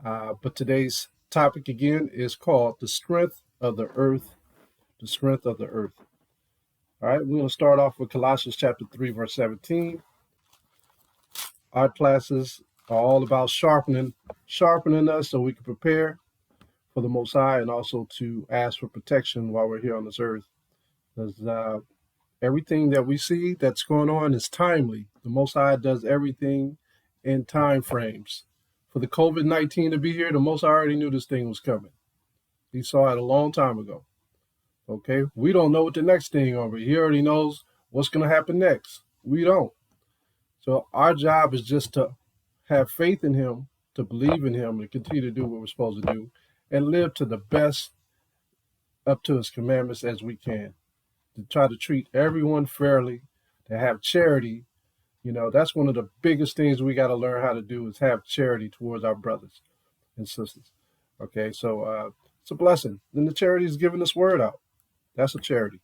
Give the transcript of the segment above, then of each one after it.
But today's topic again is called the strength of the earth. The strength of the earth. All right, we're going to start off with Colossians Chapter 3, verse 17. Our classes are all about sharpening us so we can prepare for the Most High and also to ask for protection while we're here on this earth. Because everything that we see that's going on is timely. The Most High does everything in time frames. For the COVID-19 to be here, the Most High already knew this thing was coming. He saw it a long time ago. Okay, we don't know what the next thing over. He already knows what's going to happen next. We don't. So our job is just to have faith in him, to believe in him, and continue to do what we're supposed to do, and live to the best up to his commandments as we can. To try to treat everyone fairly, to have charity. You know, that's one of the biggest things we got to learn how to do is have charity towards our brothers and sisters. Okay, so it's a blessing. Then the charity is giving this word out. That's a charity.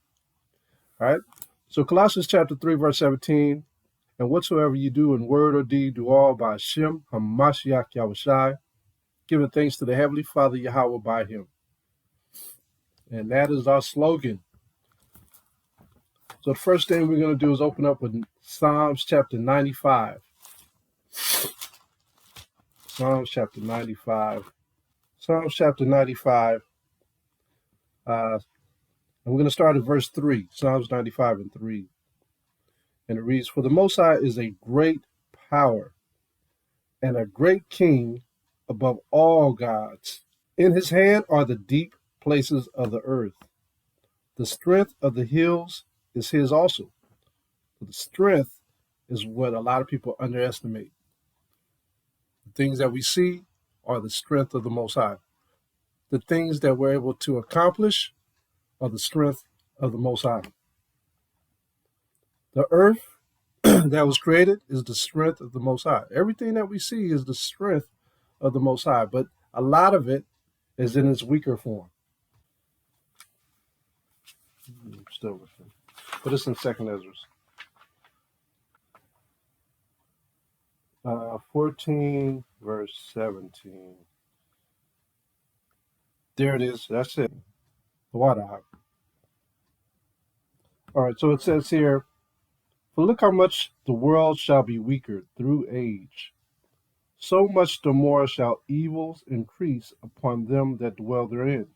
All right. So Colossians chapter 3, verse 17. And whatsoever you do in word or deed, do all by Shem HaMashiach Yahushai, giving thanks to the Heavenly Father Yahweh by him. And that is our slogan. So the first thing we're going to do is open up with Psalms chapter 95. Psalms chapter 95. Psalms chapter 95. And we're going to start at verse 3. Psalms 95 and 3. And it reads, For the Most High is a great power and a great king above all gods. In his hand are the deep places of the earth. The strength of the hills is his also. The strength is what a lot of people underestimate. The things that we see are the strength of the Most High. The things that we're able to accomplish are the strength of the Most High. The earth that was created is the strength of the Most High. Everything that we see is the strength of the Most High, but a lot of it is in its weaker form. Still with me. But it's in 2nd Ezra. 14, verse 17. There it is. That's it. The water. All right, so it says here, For look how much the world shall be weaker through age. So much the more shall evils increase upon them that dwell therein.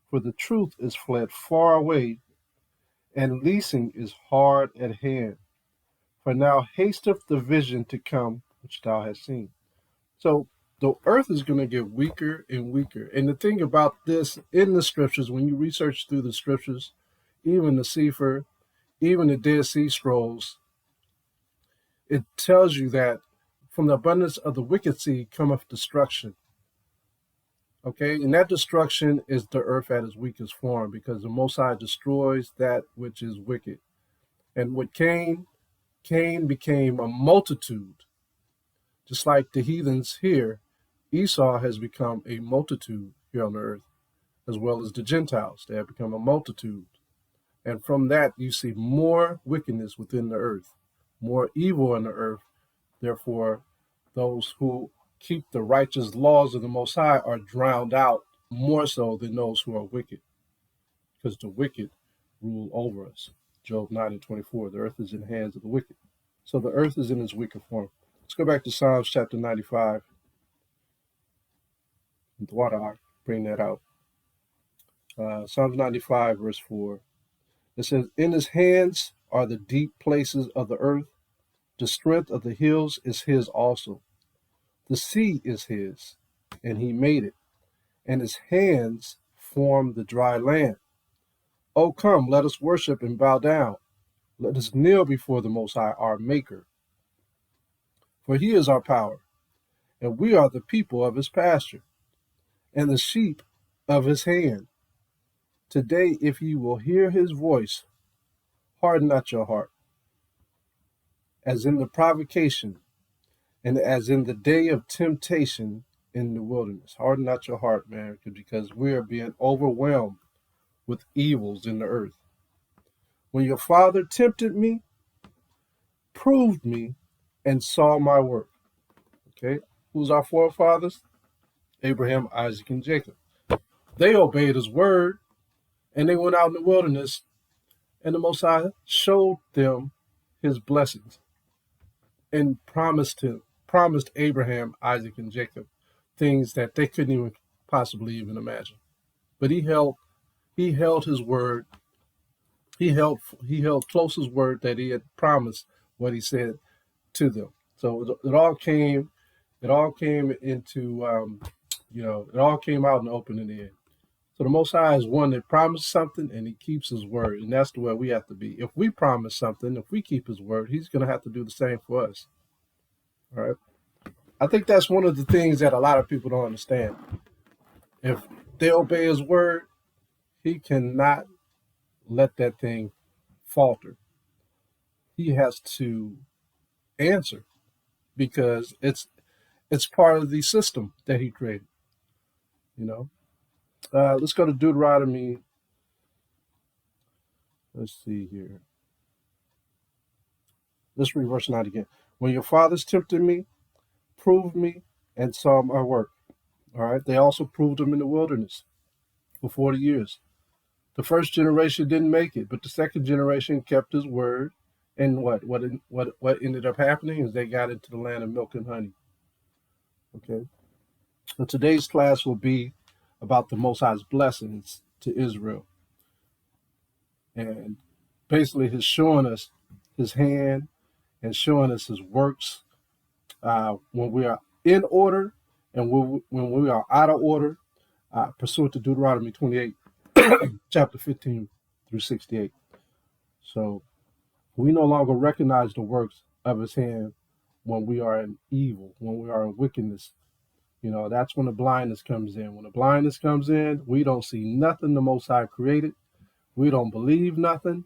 For the truth is fled far away, and leasing is hard at hand. For now hasteth the vision to come which thou hast seen. So the earth is going to get weaker and weaker. And the thing about this in the scriptures, when you research through the scriptures, even the Sefer, even the Dead Sea Scrolls, it tells you that from the abundance of the wicked seed cometh destruction. Okay, and that destruction is the earth at its weakest form, because the Most High destroys that which is wicked. And with Cain became a multitude. Just like the heathens here, Esau has become a multitude here on the earth, as well as the Gentiles. They have become a multitude. And from that, you see more wickedness within the earth, more evil in the earth. Therefore, those who keep the righteous laws of the Most High are drowned out more so than those who are wicked, because the wicked rule over us. Job 9 and 24, the earth is in the hands of the wicked. So the earth is in its weaker form. Let's go back to Psalms chapter 95. Bring that out. Psalms 95, verse 4. It says, In his hands are the deep places of the earth. The strength of the hills is his also. The sea is his, and he made it, and his hands formed the dry land. Oh, come, let us worship and bow down. Let us kneel before the Most High, our Maker. For he is our power, and we are the people of his pasture, and the sheep of his hand. Today, if ye will hear his voice, harden not your heart, as in the provocation, and as in the day of temptation in the wilderness. Harden not your heart, man, because we are being overwhelmed with evils in the earth. When your father tempted me, proved me, and saw my work. Okay, who's our forefathers? Abraham, Isaac, and Jacob. They obeyed his word, and they went out in the wilderness, and the Most High showed them his blessings and promised Abraham, Isaac, and Jacob things that they couldn't even possibly even imagine. But he held his word. He held close his word that he had promised what he said to them. So it all came into it all came out in the open in the end. So the Most High is one that promised something and he keeps his word, and that's the way we have to be. If we promise something, if we keep his word, he's going to have to do the same for us. All right. I think that's one of the things that a lot of people don't understand. If they obey his word, he cannot let that thing falter. He has to answer because it's part of the system that he created. You know. Let's go to Deuteronomy. Let's see here. Let's read verse 9 again. When your fathers tempted me, proved me, and saw my work. All right. They also proved him in the wilderness for 40 years. The first generation didn't make it, but the second generation kept his word. And what ended up happening is they got into the land of milk and honey. Okay. So today's class will be about the Most High's blessings to Israel. And basically he's showing us his hand and showing us his works when we are in order and when we are out of order, pursuant to Deuteronomy 28, chapter 15 through 68. So we no longer recognize the works of his hand when we are in evil, when we are in wickedness. That's when the blindness comes in. When the blindness comes in, we don't see nothing the Most High created. We don't believe nothing,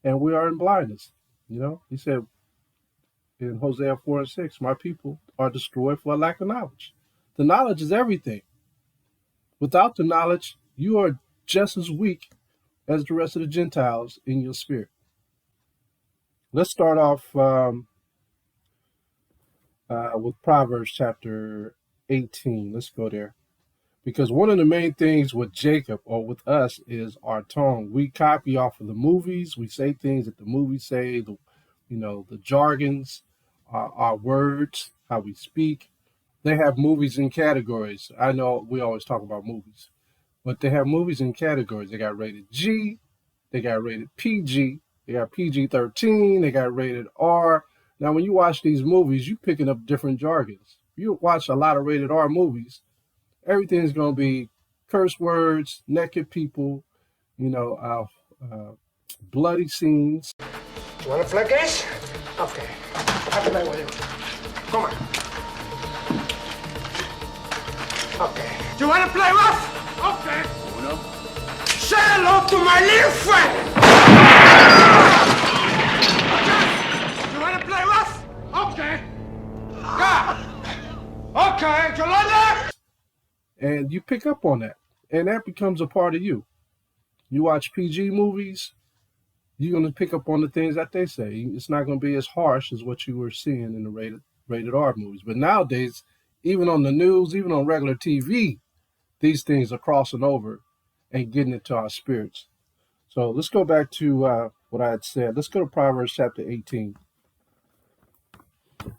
and we are in blindness. He said in Hosea 4 and 6, my people are destroyed for a lack of knowledge. The knowledge is everything. Without the knowledge, you are just as weak as the rest of the Gentiles in your spirit. Let's start off with Proverbs Chapter 18. Let's go there. Because one of the main things with Jacob or with us is our tongue. We copy off of the movies. We say things that the movies say, the jargons, our words, how we speak. They have movies in categories. I know we always talk about movies, but they have movies in categories. They got rated G, they got rated PG, they got PG-13, they got rated R. Now, when you watch these movies, you're picking up different jargons. You watch a lot of rated R movies, everything's going to be curse words, naked people, bloody scenes. You want to play games? Okay. I'll play with you. Come on. Okay. Do you want to play rough? Okay. Uno. Say hello to my little friend. Okay. You want to play rough? Okay. Yeah. Okay. You like that? And you pick up on that. And that becomes a part of you. You watch PG movies, you're going to pick up on the things that they say. It's not going to be as harsh as what you were seeing in the rated R movies. But nowadays, even on the news, even on regular TV, these things are crossing over and getting into our spirits. So let's go back to what I had said. Let's go to Proverbs Chapter 18.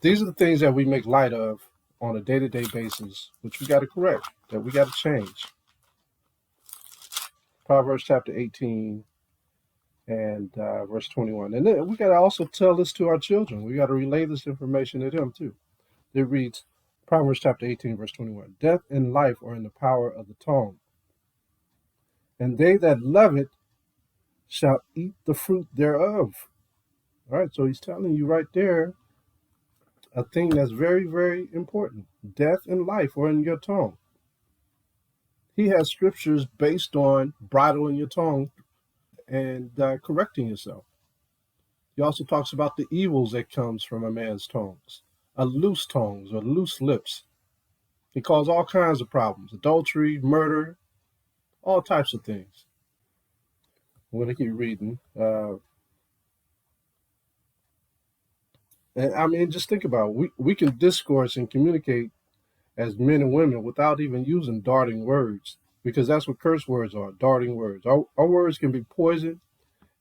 These are the things that we make light of on a day-to-day basis, which we got to correct, that we got to change. Proverbs Chapter 18 and verse 21. And then we got to also tell this to our children. We got to relay this information to them too. It reads, Proverbs chapter 18, verse 21. Death and life are in the power of the tongue, and they that love it shall eat the fruit thereof. All right, so he's telling you right there a thing that's very, very important. Death and life are in your tongue. He has scriptures based on bridling your tongue and correcting yourself. He also talks about the evils that comes from a man's tongues, a loose tongues or loose lips. It causes all kinds of problems, adultery, murder, all types of things. I'm going to keep reading. And I mean, just think about it. We can discourse and communicate as men and women without even using darting words, because that's what curse words are, darting words. Our words can be poison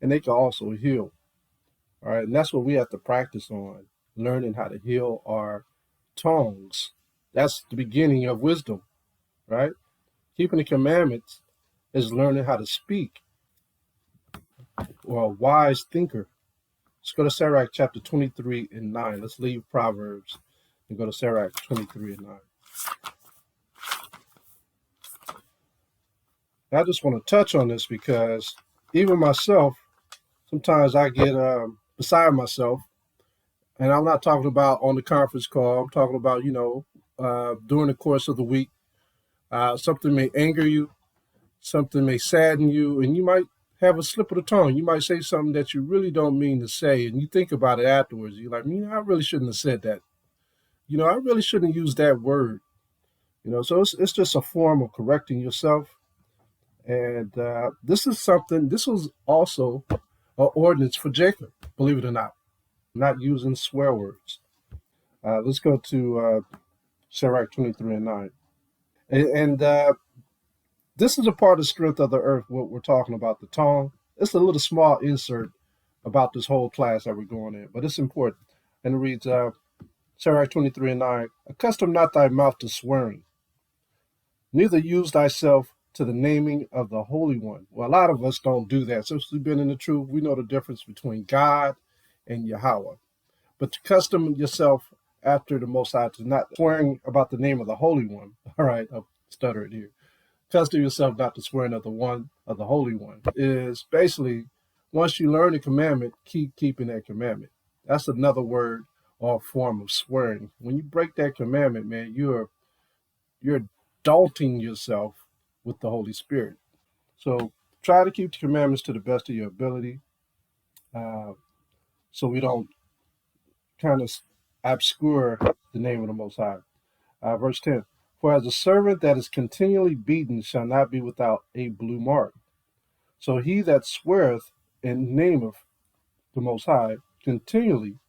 and they can also heal. All right. And that's what we have to practice on, learning how to heal our tongues. That's the beginning of wisdom, right? Keeping the commandments is learning how to speak, or a wise thinker. Let's go to Sirach chapter 23 and 9. Let's leave Proverbs and go to Sirach 23 and 9. I just want to touch on this because even myself, sometimes I get beside myself, and I'm not talking about on the conference call. I'm talking about, during the course of the week. Something may anger you, something may sadden you, and you might have a slip of the tongue. You might say something that you really don't mean to say, and you think about it afterwards. You're like, I really shouldn't have said that. I really shouldn't use that word. So it's just a form of correcting yourself. And this was also an ordinance for Jacob, believe it or not using swear words. Let's go to Sirach 23 and 9. And this is a part of the strength of the earth, what we're talking about, the tongue. It's a little small insert about this whole class that we're going in, but it's important. And it reads, Sirach 23 and 9, accustom not thy mouth to swearing, neither use thyself to the naming of the Holy One. Well, a lot of us don't do that. Since we've been in the truth, we know the difference between God and Yahweh. But to custom yourself after the Most High, to not swearing about the name of the Holy One. All right, I'll stutter it here. Custom yourself not to swearing of the Holy One is basically, once you learn the commandment, keep keeping that commandment. That's another word or form of swearing. When you break that commandment, man, you're adulting yourself with the Holy Spirit. So try to keep the commandments to the best of your ability, so we don't kind of obscure the name of the Most High. Verse 10, for as a servant that is continually beaten shall not be without a blue mark. So he that sweareth and nameth the Most High continually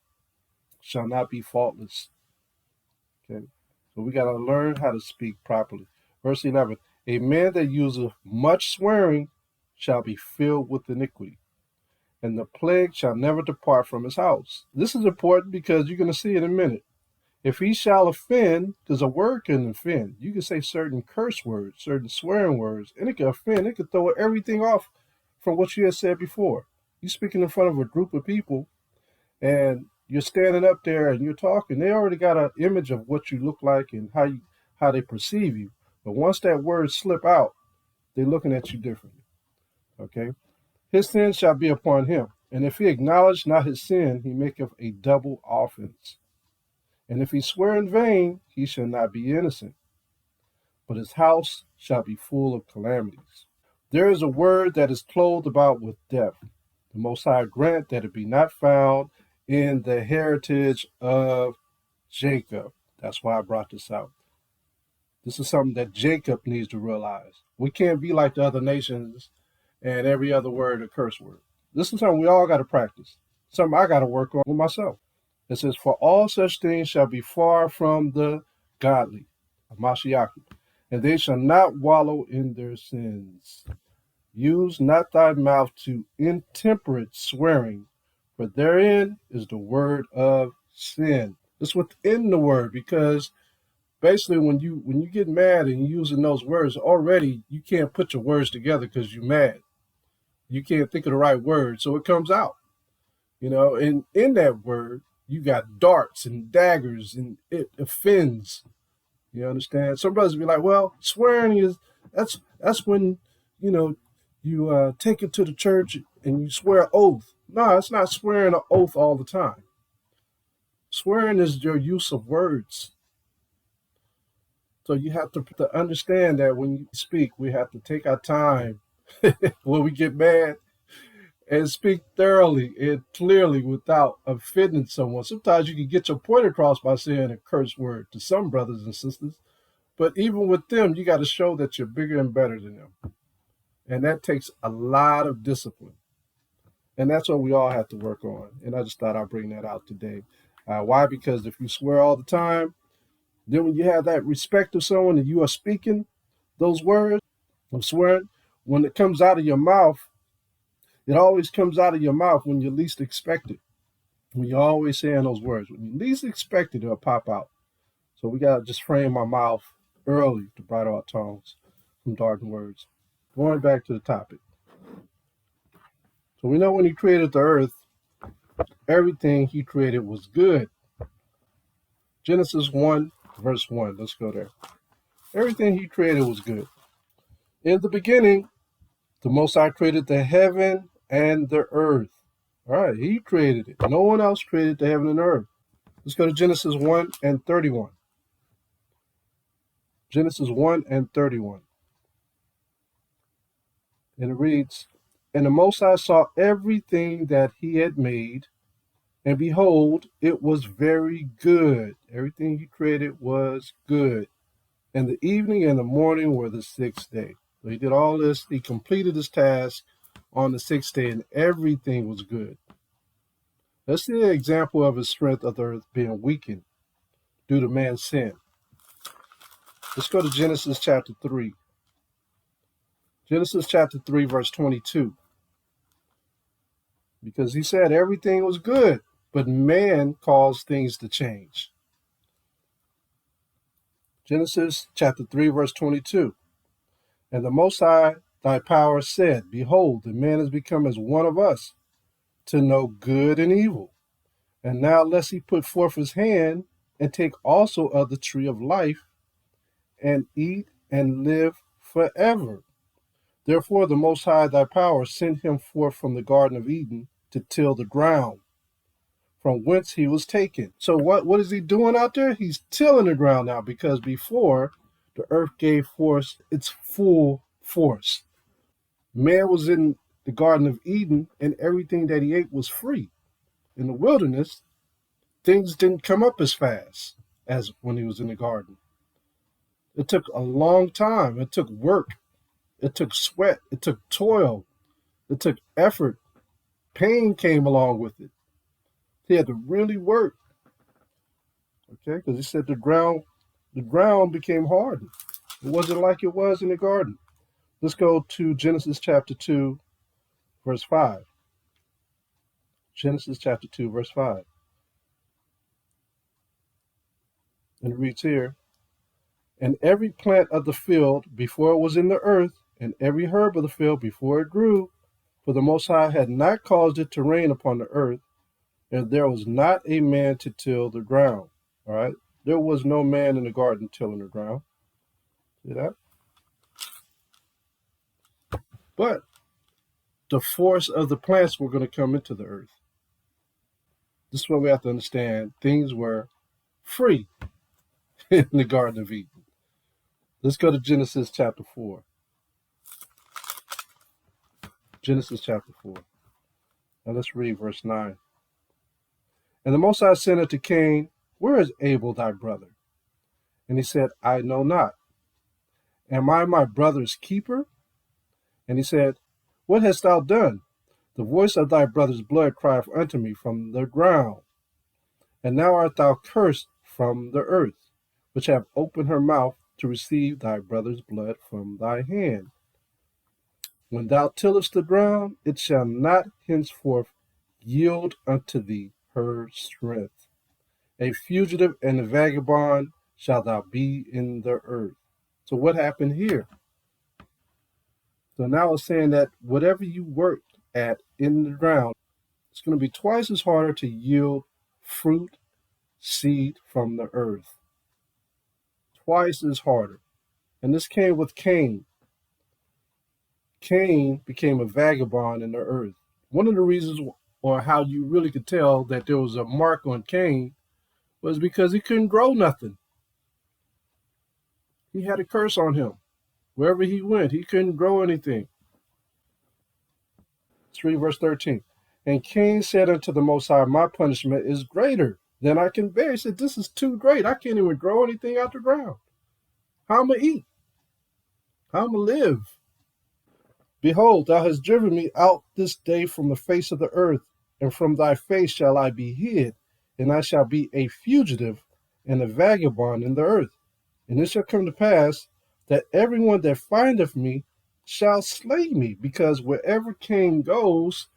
shall not be faultless. Okay, so we got to learn how to speak properly. Verse 11, a man that useth much swearing shall be filled with iniquity, and the plague shall never depart from his house. This is important because you're going to see in a minute. If he shall offend, because a word can offend. You can say certain curse words, certain swearing words, and it can offend. It can throw everything off from what you had said before. You're speaking in front of a group of people, and you're standing up there and you're talking. They already got an image of what you look like and how they perceive you. But once that word slip out, they're looking at you differently. Okay? His sin shall be upon him. And if he acknowledge not his sin, he maketh a double offense. And if he swear in vain, he shall not be innocent, but his house shall be full of calamities. There is a word that is clothed about with death. The Most High grant that it be not found in the heritage of Jacob. That's why I brought this out. This is something that Jacob needs to realize. We can't be like the other nations and every other word a curse word. This is something we all got to practice, something I got to work on with myself. It says, for all such things shall be far from the godly, Mashiach, and they shall not wallow in their sins. Use not thy mouth to intemperate swearing, for therein is the word of sin. It's within the word, because basically when you get mad and you're using those words, already you can't put your words together because you're mad. You can't think of the right word, so it comes out. And in that word, you got darts and daggers, and it offends. You understand? Some brothers be like, well, swearing is that's when you take it to the church and you swear an oath. No, it's not swearing an oath all the time. Swearing is your use of words. So you have to understand that when you speak, we have to take our time when we get mad and speak thoroughly and clearly without offending someone. Sometimes you can get your point across by saying a curse word to some brothers and sisters, but even with them, you got to show that you're bigger and better than them. And that takes a lot of discipline. And that's what we all have to work on. And I just thought I'd bring that out today. Why? Because if you swear all the time, Then when you have that respect of someone and you are speaking those words of swearing, when it comes out of your mouth, it always comes out of your mouth when you least expect it. When you're always saying those words, when you least expect it, it'll pop out. So we got to just frame our mouth early to bridle our tongues from darting words. Going back to the topic. So we know when he created the earth, everything he created was good. Genesis 1, verse 1. Let's go there. Everything he created was good. In the beginning, the Most High created the heaven and the earth. All right, he created it. No one else created the heaven and the earth. Let's go to Genesis 1 and 31. Genesis 1 and 31. And it reads, And the Most High saw everything that he had made, and behold, it was very good. Everything he created was good. And the evening and the morning were the sixth day. So he did all this. He completed his task on the sixth day, and everything was good. Let's see an example of his strength of the earth being weakened due to man's sin. Let's go to Genesis chapter 3. Genesis chapter 3, verse 22. Because he said everything was good, but man caused things to change. Genesis chapter 3, verse 22. And the Most High, thy power, said, Behold, the man is become as one of us, to know good and evil. And now lest he put forth his hand, and take also of the tree of life, and eat and live forever. Therefore the Most High, thy power, sent him forth from the Garden of Eden to till the ground, from whence he was taken. So what is he doing out there? He's tilling the ground now, because before the earth gave forth its full force. Man was in the Garden of Eden, and everything that he ate was free. In the wilderness, things didn't come up as fast as when he was in the garden. It took a long time. It took work. It took sweat. It took toil. It took effort. Pain came along with it. He had to really work. Okay, because he said the ground became hardened. It wasn't like it was in the garden. Let's go to Genesis chapter 2, verse 5. Genesis chapter 2, verse 5. And it reads here, And every plant of the field before it was in the earth, and every herb of the field before it grew, for the Most High had not caused it to rain upon the earth, and there was not a man to till the ground. All right? There was no man in the garden tilling the ground. See that? But the force of the plants were going to come into the earth. This is what we have to understand. Things were free in the Garden of Eden. Let's go to Genesis chapter 4. Genesis chapter 4. Now let's read verse 9. And the Most High said unto Cain, Where is Abel thy brother? And he said, I know not. Am I my brother's keeper? And he said, What hast thou done? The voice of thy brother's blood crieth unto me from the ground. And now art thou cursed from the earth, which hath opened her mouth to receive thy brother's blood from thy hand. When thou tillest the ground, it shall not henceforth yield unto thee her strength. A fugitive and a vagabond shalt thou be in the earth. So what happened here? So now it's saying that whatever you worked at in the ground, it's going to be twice as harder to yield fruit, seed from the earth. Twice as harder. And this came with Cain. Cain became a vagabond in the earth. One of the reasons, or how you really could tell that there was a mark on Cain, was because he couldn't grow nothing. He had a curse on him. Wherever he went, he couldn't grow anything. Let's read verse 13. And Cain said unto the Most High, My punishment is greater than I can bear. He said, This is too great. I can't even grow anything out the ground. How am I to eat? How am I to live? Behold, thou hast driven me out this day from the face of the earth, and from thy face shall I be hid, and I shall be a fugitive and a vagabond in the earth. And it shall come to pass that everyone that findeth me shall slay me, because wherever Cain goes,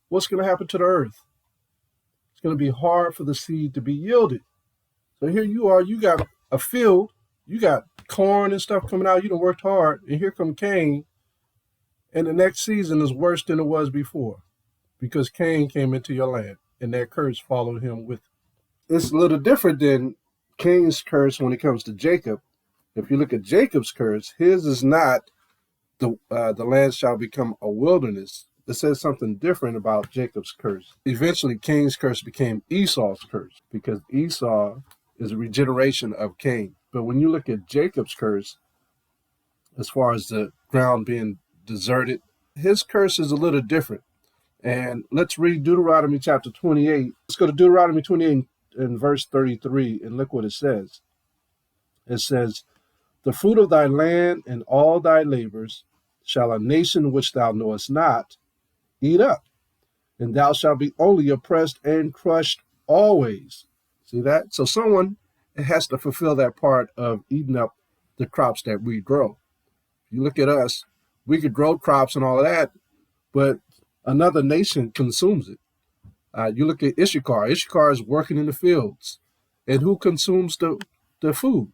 what's going to happen to the earth? It's going to be hard for the seed to be yielded. So here you are, you got a field, you got corn and stuff coming out, you done worked hard, and here come Cain, and the next season is worse than it was before, because Cain came into your land, and that curse followed him with it. It's a little different than Cain's curse when it comes to Jacob. If you look at Jacob's curse, his is not the land shall become a wilderness. It says something different about Jacob's curse. Eventually, Cain's curse became Esau's curse, because Esau is a regeneration of Cain. But when you look at Jacob's curse, as far as the ground being deserted, his curse is a little different. And let's read Deuteronomy chapter 28. Let's go to Deuteronomy 28 and verse 33 and look what it says. It says, "The fruit of thy land and all thy labors shall a nation which thou knowest not eat up, and thou shalt be only oppressed and crushed always." See that? So someone has to fulfill that part of eating up the crops that we grow. You look at us, we could grow crops and all of that, but another nation consumes it. You look at Issachar. Issachar is working in the fields. And who consumes the food?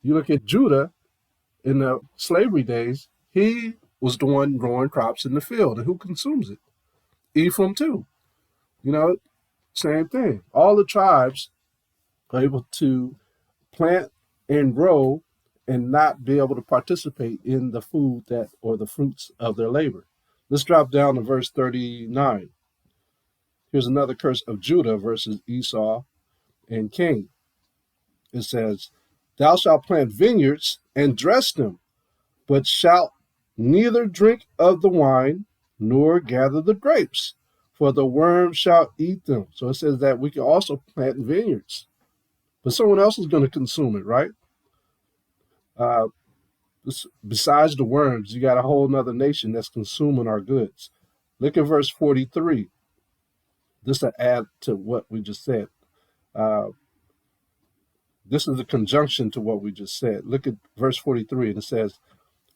You look at Judah in the slavery days, he was the one growing crops in the field. And who consumes it? Ephraim too. You know, same thing. All the tribes are able to plant and grow and not be able to participate in the food that or the fruits of their labor. Let's drop down to verse 39. Here's another curse of Judah versus Esau and Cain. It says, "Thou shalt plant vineyards and dress them, but shalt neither drink of the wine nor gather the grapes, for the worm shall eat them." So it says that we can also plant vineyards, but someone else is going to consume it, right? Uh, Besides the worms, you got a whole nother nation that's consuming our goods. Look at verse 43. This to add to what we just said. This is a conjunction to what we just said. Look at verse 43, and it says,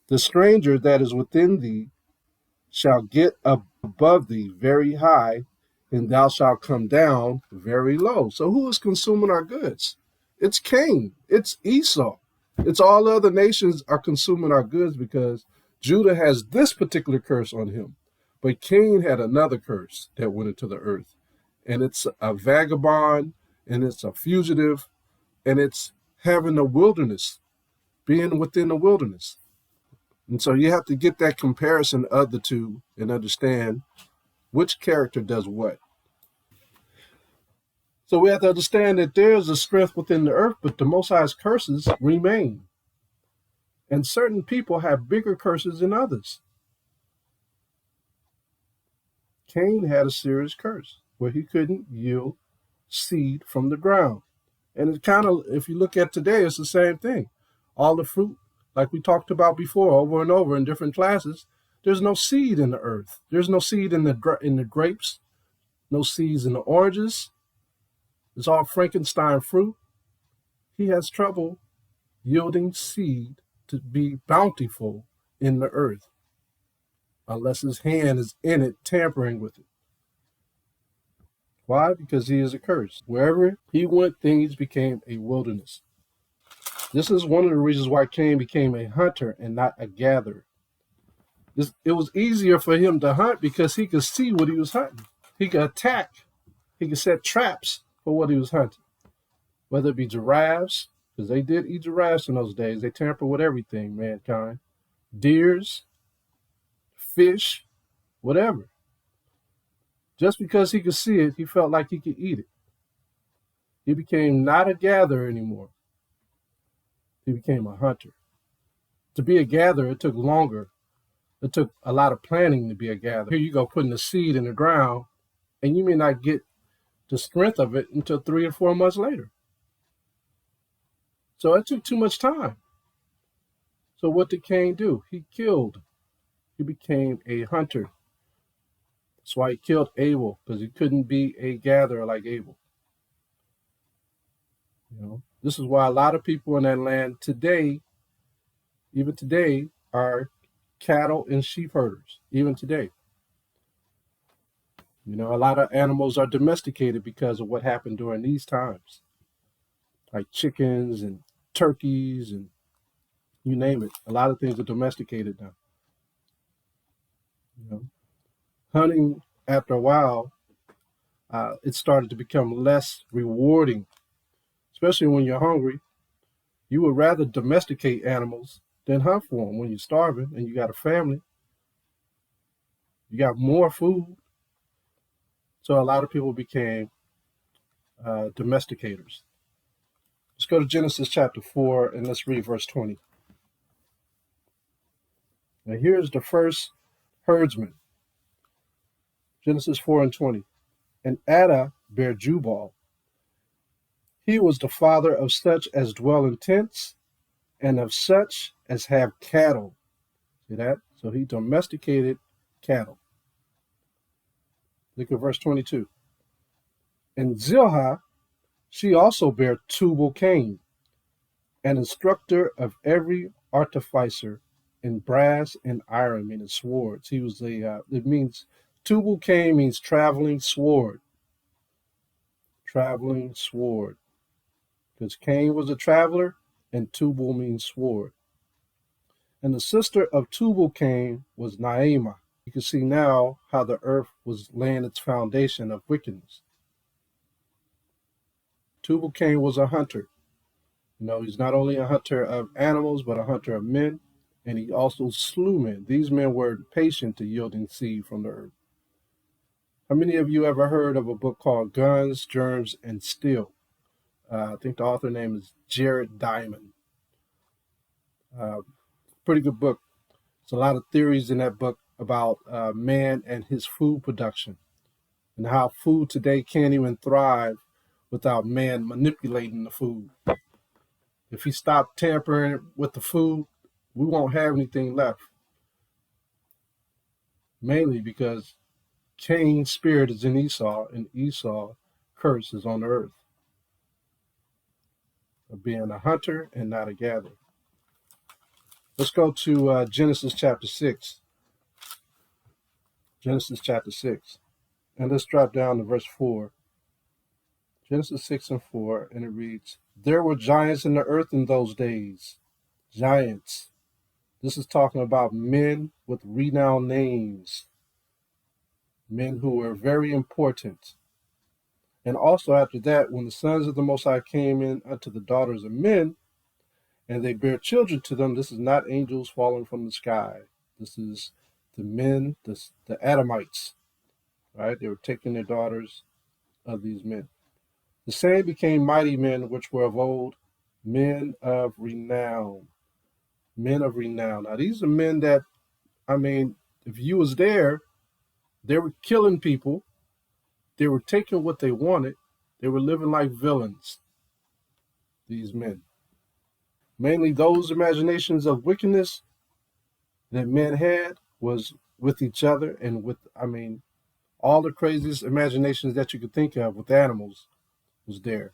"The stranger that is within thee shall get up above thee very high, and thou shalt come down very low." So who is consuming our goods? It's Cain. It's Esau. It's all the other nations are consuming our goods because Judah has this particular curse on him. But Cain had another curse that went into the earth. And it's a vagabond, and it's a fugitive, and it's having a wilderness, being within the wilderness. And so you have to get that comparison of the two and understand which character does what. So we have to understand that there's a strength within the earth, but the Most High's curses remain. And certain people have bigger curses than others. Cain had a serious curse where he couldn't yield seed from the ground. And it kind of, if you look at today, it's the same thing. All the fruit, like we talked about before, over and over in different classes, there's no seed in the earth. There's no seed in the grapes, no seeds in the oranges. It's all Frankenstein fruit. He has trouble yielding seed to be bountiful in the earth, unless his hand is in it, tampering with it. Why? Because he is a curse. Wherever he went, things became a wilderness. This is one of the reasons why Cain became a hunter and not a gatherer. It was easier for him to hunt because he could see what he was hunting. He could attack. He could set traps for what he was hunting. Whether it be giraffes, because they did eat giraffes in those days. They tamper with everything, mankind. Deers, fish, whatever. Just because he could see it, he felt like he could eat it. He became not a gatherer anymore. He became a hunter. To be a gatherer, it took longer. It took a lot of planning to be a gatherer. Here you go putting the seed in the ground, and you may not get the strength of it until 3 or 4 months later. So it took too much time. So what did Cain do? He killed. He became a hunter. That's why he killed Abel, because he couldn't be a gatherer like Abel. This is why a lot of people in that land today, even today, are cattle and sheep herders, even today. You know, a lot of animals are domesticated because of what happened during these times, like chickens and turkeys and you name it. A lot of things are domesticated now. You know, hunting after a while, it started to become less rewarding, especially when you're hungry. You would rather domesticate animals than hunt for them when you're starving and you got a family. You got more food. So a lot of people became domesticators. Let's go to Genesis chapter 4 and let's read verse 20. Now here's the first herdsman. Genesis 4 and 20. And Ada bare Jubal. He was the father of such as dwell in tents and of such as have cattle. See that? So he domesticated cattle. Look at verse 22. And Zilhah, she also bare Tubal Cain, an instructor of every artificer in brass and iron, meaning swords. He was it means, Tubal Cain means traveling sword. Traveling sword. Because Cain was a traveler and Tubal means sword. And the sister of Tubal Cain was Naamah. You can see now how the earth was laying its foundation of wickedness. Tubal Cain was a hunter. You know, he's not only a hunter of animals, but a hunter of men, and he also slew men. These men were patient to yielding seed from the earth. How many of you ever heard of a book called Guns, Germs, and Steel? I think the author name is Jared Diamond. Pretty good book. There's a lot of theories in that book about man and his food production and how food today can't even thrive without man manipulating the food. If he stopped tampering with the food, we won't have anything left. Mainly because Cain's spirit is in Esau, and Esau's curse is on the earth of being a hunter and not a gatherer. Let's go to Genesis chapter 6. Genesis chapter 6. And let's drop down to verse 4. Genesis 6 and 4, and it reads, There were giants in the earth in those days. Giants. This is talking about men with renowned names. Men who were very important. And also after that, when the sons of the Most High came in unto the daughters of men, and they bear children to them, this is not angels falling from the sky. This is the men, the Adamites, right? They were taking their daughters of these men. The same became mighty men which were of old, men of renown. Men of renown. Now these are men that, I mean, if you was there, they were killing people. They were taking what they wanted. They were living like villains, these men. Mainly those imaginations of wickedness that men had was with each other and with, I mean, all the craziest imaginations that you could think of with animals was there.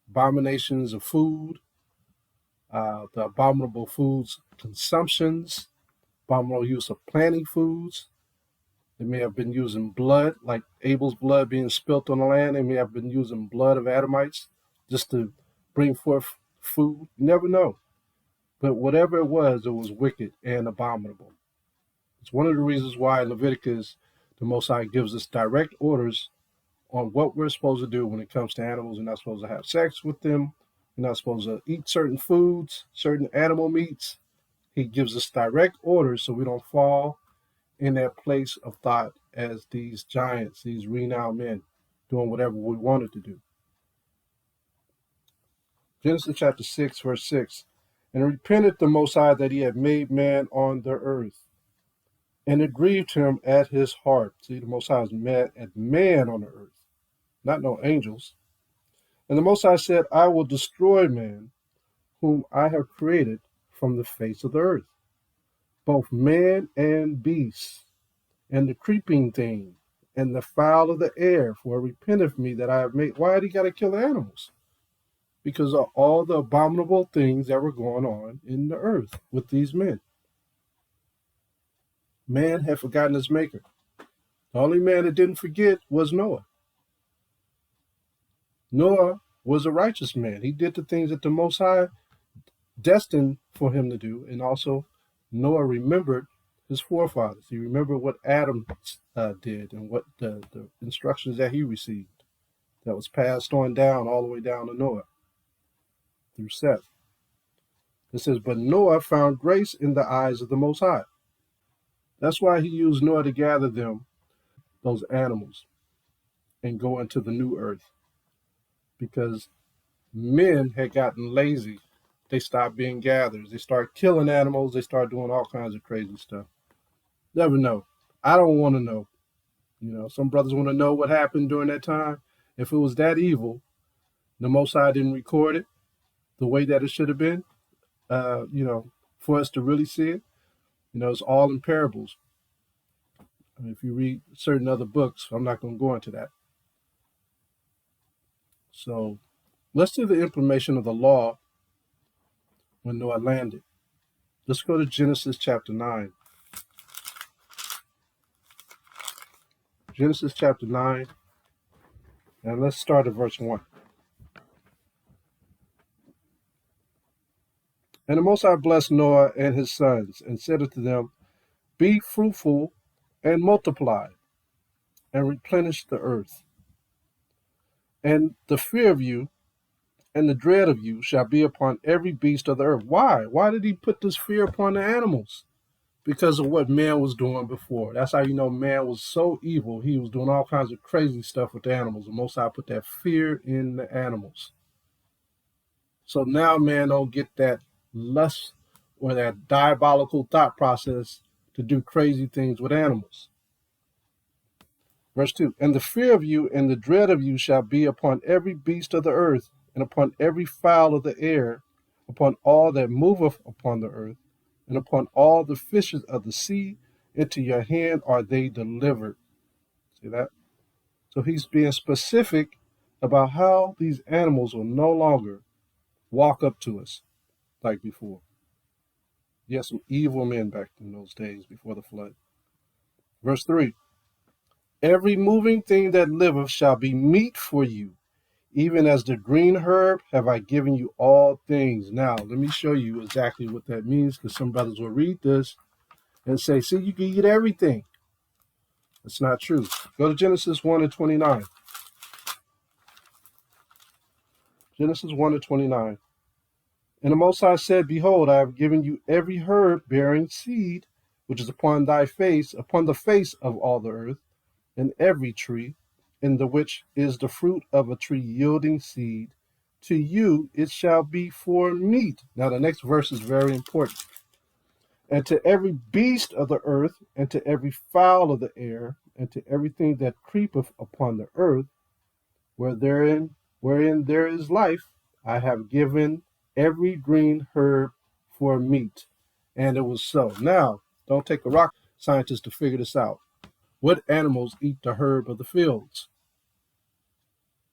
Abominations of food, the abominable foods consumptions, abominable use of planting foods. They may have been using blood, like Abel's blood being spilt on the land. They may have been using blood of Adamites just to bring forth food. You never know. But whatever it was wicked and abominable. It's one of the reasons why in Leviticus, the Most High gives us direct orders on what we're supposed to do when it comes to animals. We're not supposed to have sex with them. We're not supposed to eat certain foods, certain animal meats. He gives us direct orders so we don't fall in that place of thought as these giants, these renowned men, doing whatever we wanted to do. Genesis chapter 6, verse 6. And repented the Most High that he had made man on the earth. And it grieved him at his heart. See, the Most High was mad at man on the earth, not no angels. And the Most High said, I will destroy man, whom I have created from the face of the earth, both man and beast, and the creeping thing, and the fowl of the air, for it repenteth me that I have made. Why did he got to kill the animals? because of all the abominable things that were going on in the earth with these men. Man had forgotten his maker. The only man that didn't forget was Noah. Noah was a righteous man. He did the things that the Most High destined for him to do. And also, Noah remembered his forefathers. He remembered what Adam did and what the instructions that he received that was passed on down all the way down to Noah through Seth. It says, but Noah found grace in the eyes of the Most High. That's why he used Noah to gather them, those animals, and go into the new earth. Because men had gotten lazy. They stopped being gatherers. They started killing animals. They started doing all kinds of crazy stuff. Never know. I don't want to know. Some brothers want to know what happened during that time. If it was that evil, the Most High didn't record it the way that it should have been, for us to really see it. It's all in parables. If you read certain other books, I'm not going to go into that. So let's do the implementation of the law when Noah landed. Let's go to Genesis chapter 9. Genesis chapter 9, and let's start at verse 1. And the Most High blessed Noah and his sons, and said unto them, be fruitful and multiply, and replenish the earth. And the fear of you and the dread of you shall be upon every beast of the earth. Why? Why did he put this fear upon the animals? Because of what man was doing before. That's how you know man was so evil. He was doing all kinds of crazy stuff with the animals. The Most High put that fear in the animals. So now man don't get that lust or that diabolical thought process to do crazy things with animals. Verse 2, and the fear of you and the dread of you shall be upon every beast of the earth, and upon every fowl of the air, upon all that moveth upon the earth, and upon all the fishes of the sea. Into your hand are they delivered. See that? So he's being specific about how these animals will no longer walk up to us like before. You had some evil men back in those days before the flood. Verse 3, every moving thing that liveth shall be meat for you. Even as the green herb have I given you all things. Now, let me show you exactly what that means, because some brothers will read this and say, see, you can eat everything. That's not true. Go to Genesis 1 and 29. Genesis 1 and 29. And the Most High said, behold, I have given you every herb bearing seed, which is upon thy face, upon the face of all the earth, and every tree, in the which is the fruit of a tree yielding seed. To you it shall be for meat. Now the next verse is very important. And to every beast of the earth, and to every fowl of the air, and to everything that creepeth upon the earth, wherein there is life, I have given every green herb for meat. And it was so. Now, don't take a rocket scientist to figure this out. What animals eat the herb of the fields?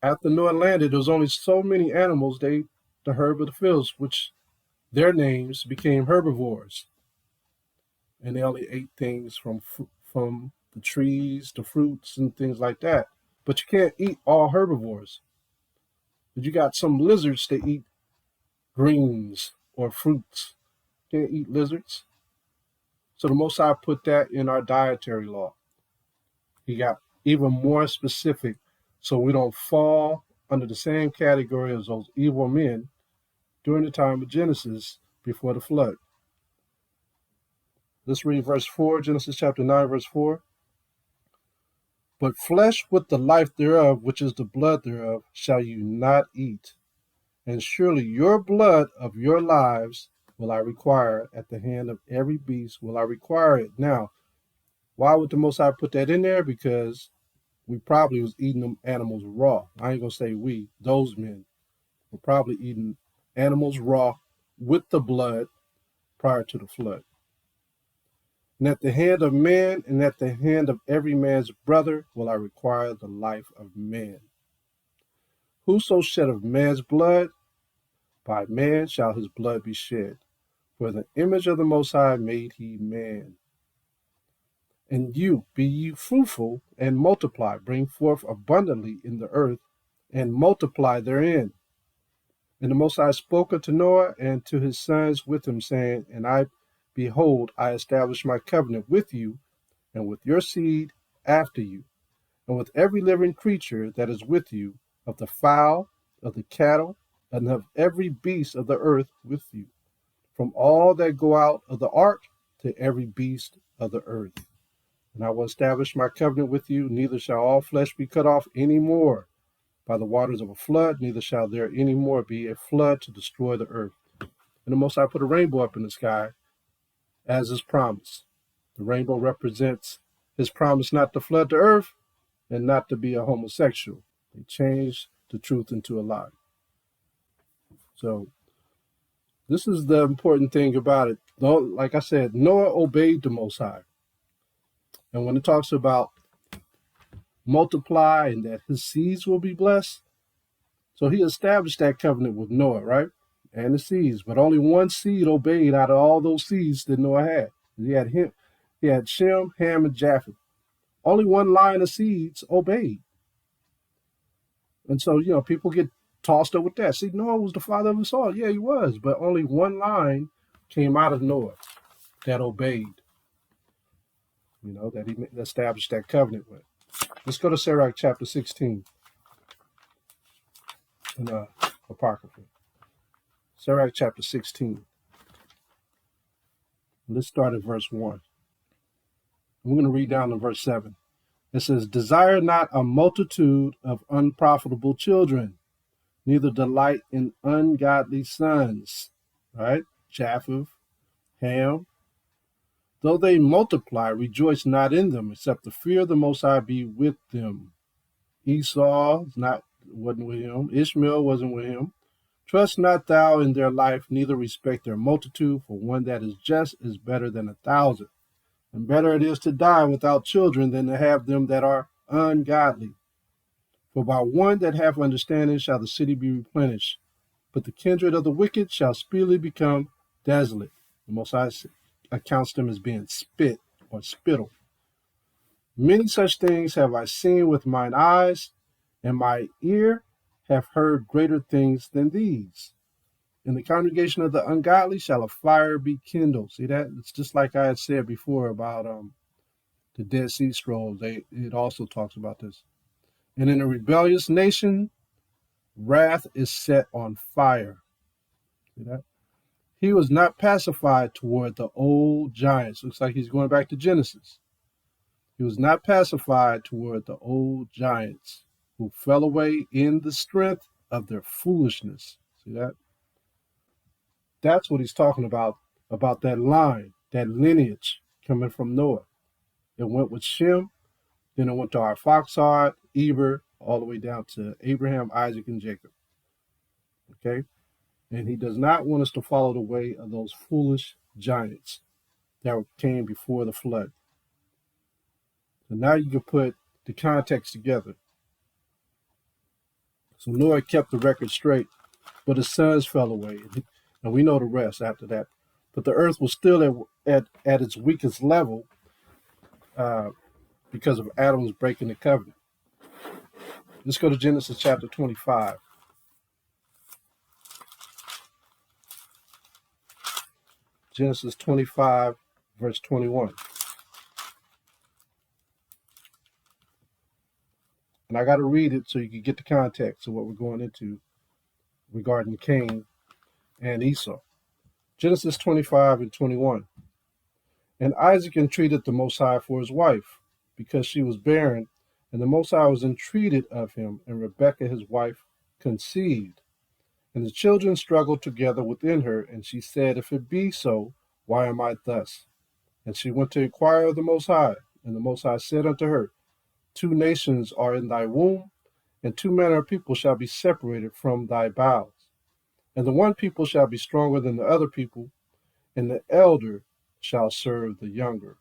After Noah landed, there was only so many animals they ate the herb of the fields, which their names became herbivores. And they only ate things from the trees, the fruits, and things like that. But you can't eat all herbivores. But you got some lizards that eat greens or fruits. You can't eat lizards. So the Most High put that in our dietary law. He got even more specific so we don't fall under the same category as those evil men during the time of Genesis before the flood. Let's read verse 4, Genesis chapter 9, verse 4. But flesh with the life thereof, which is the blood thereof, shall you not eat. And surely your blood of your lives will I require. At the hand of every beast will I require it. Now, why would the Most High put that in there? Because we probably was eating them animals raw. I ain't going to say we. Those men were probably eating animals raw with the blood prior to the flood. And at the hand of man and at the hand of every man's brother will I require the life of man. Whoso sheddeth man's blood, By man shall his blood be shed. For the image of the Most High made he man. And you, be ye fruitful and multiply, bring forth abundantly in the earth, and multiply therein. And the Most High spoke unto Noah and to his sons with him, saying, And behold, I establish my covenant with you, and with your seed after you, and with every living creature that is with you, of the fowl, of the cattle, and of every beast of the earth with you, from all that go out of the ark to every beast of the earth. And I will establish my covenant with you, neither shall all flesh be cut off any more by the waters of a flood, neither shall there any more be a flood to destroy the earth. And the Most High put a rainbow up in the sky as his promise. The rainbow represents his promise not to flood the earth and not to be a homosexual. They changed the truth into a lie. So this is the important thing about it. Like I said, Noah obeyed the Most High. And when it talks about multiply and that his seeds will be blessed, so he established that covenant with Noah, right? And the seeds. But only one seed obeyed out of all those seeds that Noah had. He had Shem, Ham, and Japheth. Only one line of seeds obeyed. And so, people get tossed up with that. See, Noah was the father of us all. Yeah, he was. But only one line came out of Noah that obeyed, that he established that covenant with. Let's go to Sirach chapter 16 in Apocrypha. Sirach chapter 16. Let's start at verse 1. We're going to read down to verse 7. It says, Desire not a multitude of unprofitable children, neither delight in ungodly sons. Right? Japheth, Ham. Though they multiply, rejoice not in them, except the fear of the Most High be with them. Esau wasn't with him. Ishmael wasn't with him. Trust not thou in their life, neither respect their multitude, for one that is just is better than 1,000. And better it is to die without children than to have them that are ungodly. For by one that hath understanding shall the city be replenished, but the kindred of the wicked shall speedily become desolate. The Most High accounts them as being spit or spittle. Many such things have I seen with mine eyes, and my ear have heard greater things than these. In the congregation of the ungodly shall a fire be kindled. See that? It's just like I had said before about the Dead Sea Scrolls. It also talks about this. And in a rebellious nation, wrath is set on fire. See that? He was not pacified toward the old giants. Looks like he's going back to Genesis. He was not pacified toward the old giants who fell away in the strength of their foolishness. See that? That's what he's talking about that line, that lineage coming from Noah. It went with Shem, then it went to Arphaxad, Eber, all the way down to Abraham, Isaac, and Jacob. Okay? And he does not want us to follow the way of those foolish giants that came before the flood. So now you can put the context together. So Noah kept the record straight, but his sons fell away. And we know the rest after that. But the earth was still at its weakest level because of Adam's breaking the covenant. Let's go to Genesis chapter 25. Genesis 25, verse 21. And I got to read it so you can get the context of what we're going into regarding Cain and Esau. Genesis 25 and 21. And Isaac entreated the Most High for his wife, because she was barren, and the Most High was entreated of him, and Rebekah his wife conceived. And the children struggled together within her, and she said, If it be so, why am I thus? And she went to inquire of the Most High, and the Most High said unto her, 2 nations are in thy womb, and 2 manner of people shall be separated from thy bowels. And the one people shall be stronger than the other people, and the elder shall serve the younger.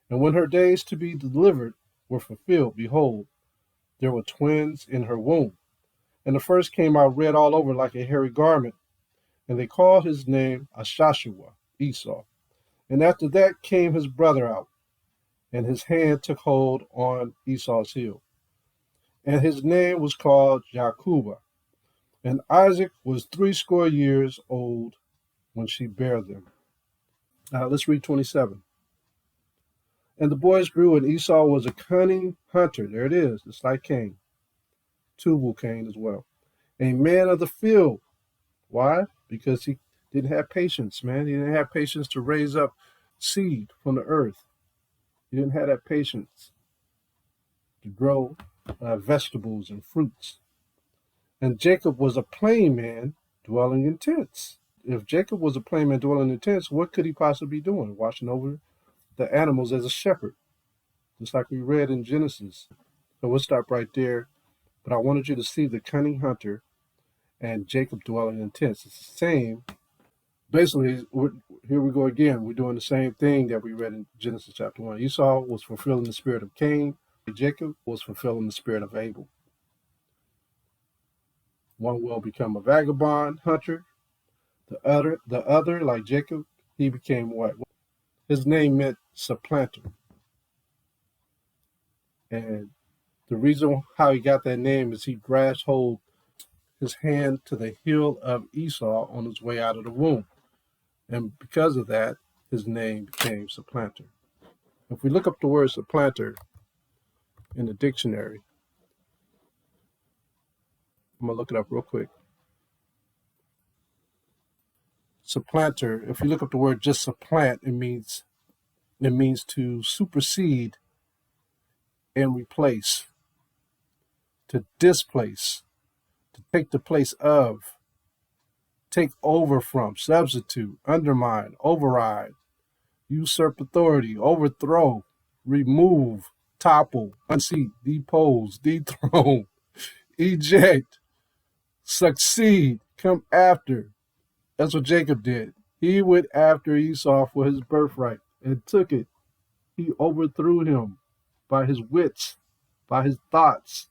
And when her days to be delivered were fulfilled, behold, there were twins in her womb. And the first came out red all over like a hairy garment, And they called his name Ashashua, Esau. And after that came his brother out, and his hand took hold on Esau's heel. And his name was called Jacobah. And Isaac was 80 old when she bare them. Now let's read 27. And the boys grew, and Esau was a cunning hunter. There it is. It's like Cain. Tubal Cain as well. A man of the field. Why? Because he didn't have patience, man. He didn't have patience to raise up seed from the earth. He didn't have that patience to grow vegetables and fruits. And Jacob was a plain man dwelling in tents. If Jacob was a plain man dwelling in tents, what could he possibly be doing? Watching over the animals as a shepherd, just like we read in Genesis. So we'll stop right there. But I wanted you to see the cunning hunter and Jacob dwelling in tents. It's the same. Basically, here we go again. We're doing the same thing that we read in Genesis chapter 1. Esau was fulfilling the spirit of Cain. Jacob was fulfilling the spirit of Abel. One will become a vagabond hunter. The other, like Jacob, he became what? His name meant supplanter. And the reason how he got that name is he grasped hold his hand to the heel of Esau on his way out of the womb. And because of that, his name became supplanter. If we look up the word supplanter in the dictionary, I'm going to look it up real quick. Supplanter, if you look up the word just supplant, it means to supersede and replace, to displace, to take the place of, take over from, substitute, undermine, override, usurp authority, overthrow, remove, topple, unseat, depose, dethrone, eject, succeed, come after. That's what Jacob did. He went after Esau for his birthright and took it. He overthrew him by his wits, by his thoughts.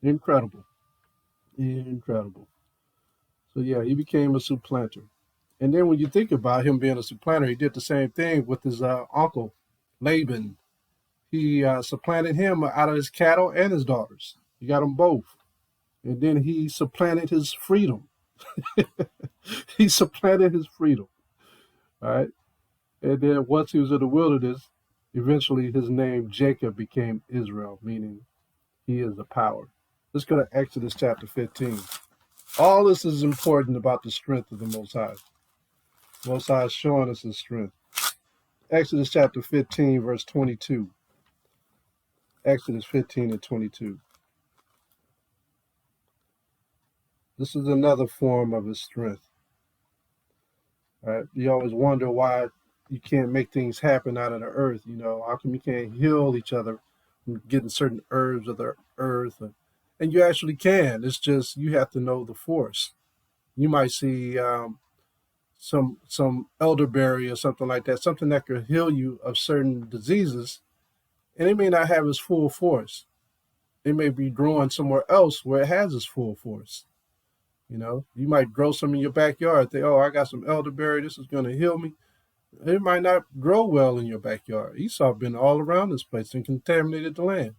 Incredible. Incredible. So yeah, he became a supplanter. And then when you think about him being a supplanter, he did the same thing with his uncle, Laban. He supplanted him out of his cattle and his daughters. He got them both. And then he supplanted his freedom. He supplanted his freedom. All right. And then once he was in the wilderness, eventually his name Jacob became Israel, meaning he is the power. Let's go to Exodus chapter 15. All this is important about the strength of the Most High. Most High is showing us his strength. Exodus chapter 15, verse 22. Exodus 15 and 22. This is another form of his strength. All right? You always wonder why you can't make things happen out of the earth. You know, how come you can't heal each other from getting certain herbs of the earth? And you actually can. It's just you have to know the force. You might see some elderberry or something like that, something that could heal you of certain diseases, and it may not have its full force. It may be growing somewhere else where it has its full force. You know, you might grow some in your backyard. Think, oh, I got some elderberry. This is going to heal me. It might not grow well in your backyard. Esau been all around this place and contaminated the land.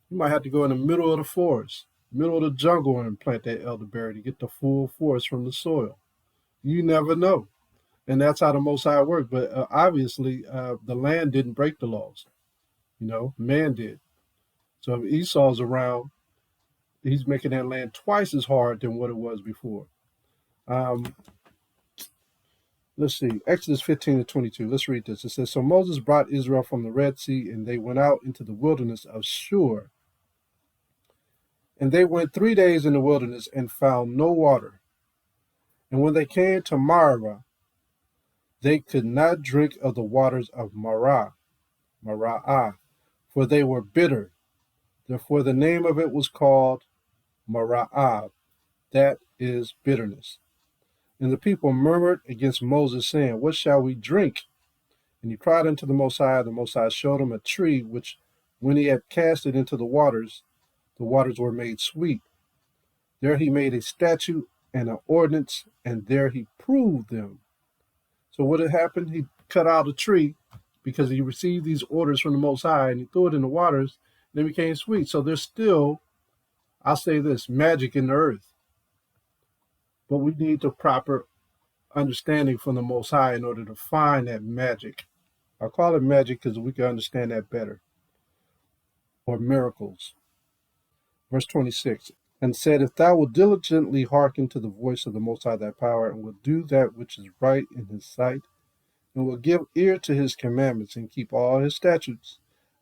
You might have to go in the middle of the forest, middle of the jungle, and plant that elderberry to get the full force from the soil. You never know. And that's how the Most High worked. But obviously, the land didn't break the laws. You know, man did. So if Esau's around, he's making that land twice as hard than what it was before. Let's see, Exodus 15 to 22. Let's read this. It says, so Moses brought Israel from the Red Sea, and they went out into the wilderness of Shur. And they went 3 days in the wilderness and found no water. And when they came to Marah, they could not drink of the waters of Marah, for they were bitter. Therefore the name of it was called Marah, that is bitterness. And the people murmured against Moses, saying, what shall we drink? And he cried unto the Most High. The Most High showed him a tree, which when he had cast it into the waters were made sweet. There he made a statue and an ordinance, and there he proved them. So what had happened? He cut out a tree because he received these orders from the Most High, and he threw it in the waters, and it became sweet. So there's still, I'll say this, magic in the earth. But we need the proper understanding from the Most High in order to find that magic. I call it magic because we can understand that better. Or miracles. Verse 26, and said, if thou wilt diligently hearken to the voice of the Most High thy power, and will do that which is right in his sight, and will give ear to his commandments, and keep all his statutes,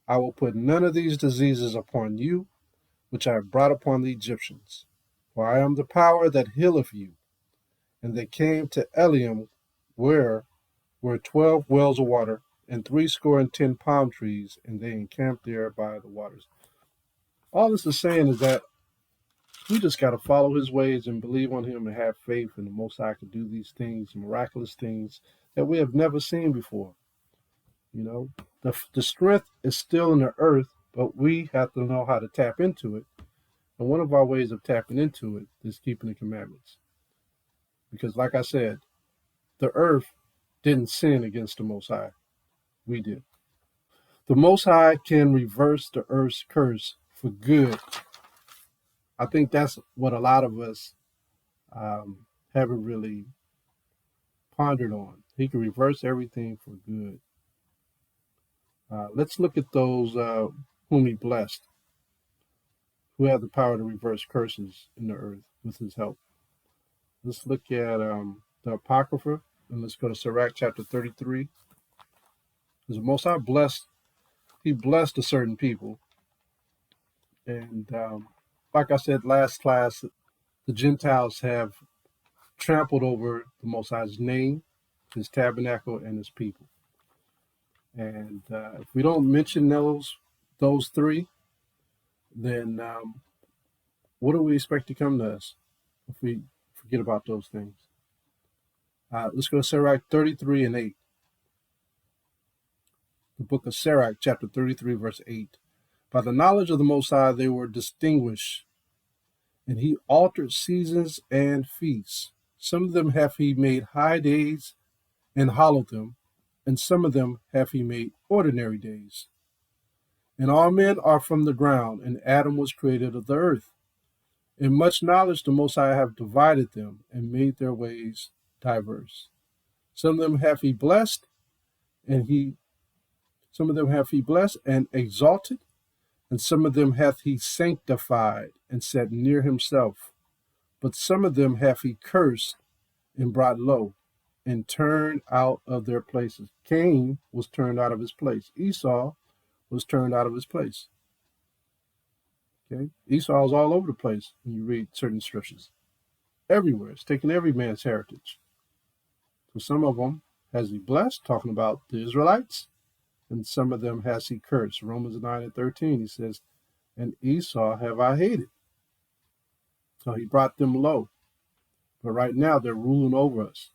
I will put none of these diseases upon you, which I have brought upon the Egyptians. For I am the power that healeth you. And they came to Eliam, where were 12 wells of water, and 70 palm trees, and they encamped there by the waters. All this is saying is that we just got to follow his ways and believe on him and have faith in the Most High to do these things, miraculous things that we have never seen before. You know, the strength is still in the earth, but we have to know how to tap into it. And one of our ways of tapping into it is keeping the commandments. Because like I said, the earth didn't sin against the Most High. We did. The Most High can reverse the earth's curse for good. I think that's what a lot of us haven't really pondered on. He can reverse everything for good. Let's look at those whom he blessed, who have the power to reverse curses in the earth with his help. Let's look at the Apocrypha, and let's go to Sirach Chapter 33. Because the Most High he blessed a certain people. And like I said last class, the Gentiles have trampled over the Most High's name, his tabernacle, and his people. And if we don't mention those three, then what do we expect to come to us if we forget about those things? Let's go to Sirach 33 and 8. The book of Sirach, chapter 33, verse 8. By the knowledge of the Most High they were distinguished, and he altered seasons and feasts. Some of them hath he made high days and hallowed them, and some of them hath he made ordinary days. And all men are from the ground, and Adam was created of the earth. In much knowledge the Most High have divided them, and made their ways diverse. Some of them hath he blessed, and exalted, and some of them hath he sanctified, and set near himself. But some of them hath he cursed, and brought low, and turned out of their places. Cain was turned out of his place. Esau was turned out of his place. Okay, Esau is all over the place when you read certain scriptures. Everywhere. It's taking every man's heritage. So some of them has he blessed, talking about the Israelites, and some of them has he cursed. Romans 9 and 13, he says, and Esau have I hated. So he brought them low. But right now they're ruling over us.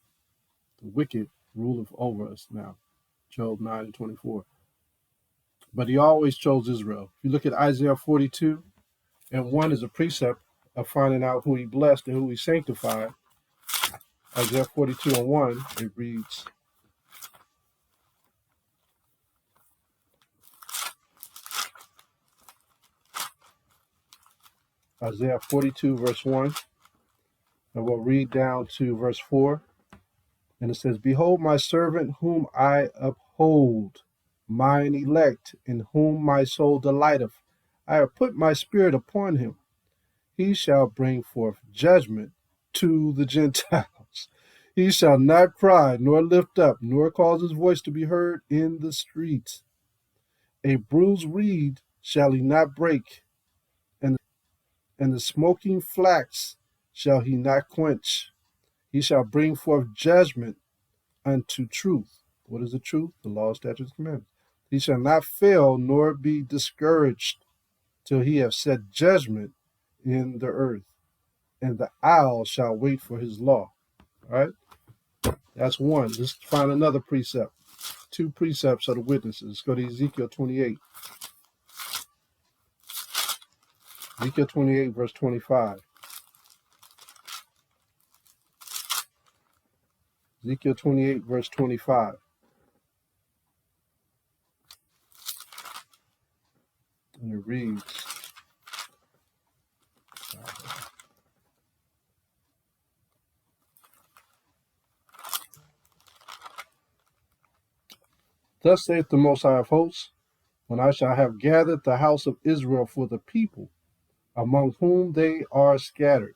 The wicked ruleth over us now. Job 9 and 24. But he always chose Israel. If you look at Isaiah 42, and 1 is a precept of finding out who he blessed and who he sanctified. Isaiah 42 and 1, it reads, Isaiah 42 verse 1, and we'll read down to verse 4, and it says, behold my servant whom I uphold, mine elect, in whom my soul delighteth. I have put my spirit upon him. He shall bring forth judgment to the Gentiles. He shall not cry, nor lift up, nor cause his voice to be heard in the streets. A bruised reed shall he not break, and the smoking flax shall he not quench. He shall bring forth judgment unto truth. What is the truth? The law, statutes, commandments. He shall not fail nor be discouraged till he have set judgment in the earth, and the owl shall wait for his law. All right? That's one. Let's find another precept. Two precepts are the witnesses. Let's go to Ezekiel 28. Ezekiel 28, verse 25. Ezekiel 28, verse 25. And it reads, Thus saith the Most High of Hosts, when I shall have gathered the house of Israel for the people, among whom they are scattered.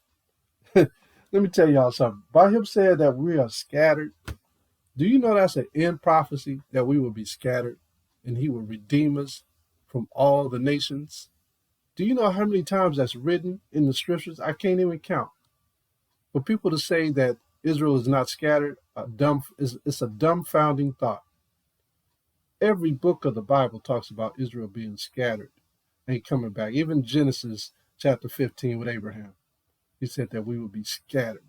Let me tell y'all something. By him saying that we are scattered, do you know that's an end prophecy, that we will be scattered and he will redeem us from all the nations? Do you know how many times that's written in the scriptures? I can't even count. For people to say that Israel is not scattered, it's a dumbfounding thought. Every book of the Bible talks about Israel being scattered and coming back. Even Genesis chapter 15 with Abraham, he said that we will be scattered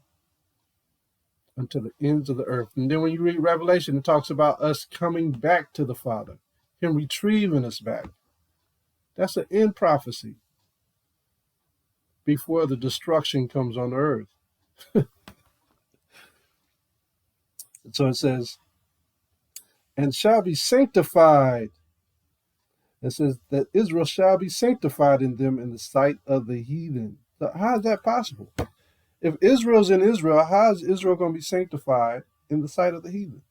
unto the ends of the earth. And then when you read Revelation, it talks about us coming back to the Father, him retrieving us back. That's an end prophecy before the destruction comes on the earth. So it says, and shall be sanctified. It says that Israel shall be sanctified in them in the sight of the heathen. So how is that possible? If Israel's in Israel, how is Israel going to be sanctified in the sight of the heathen?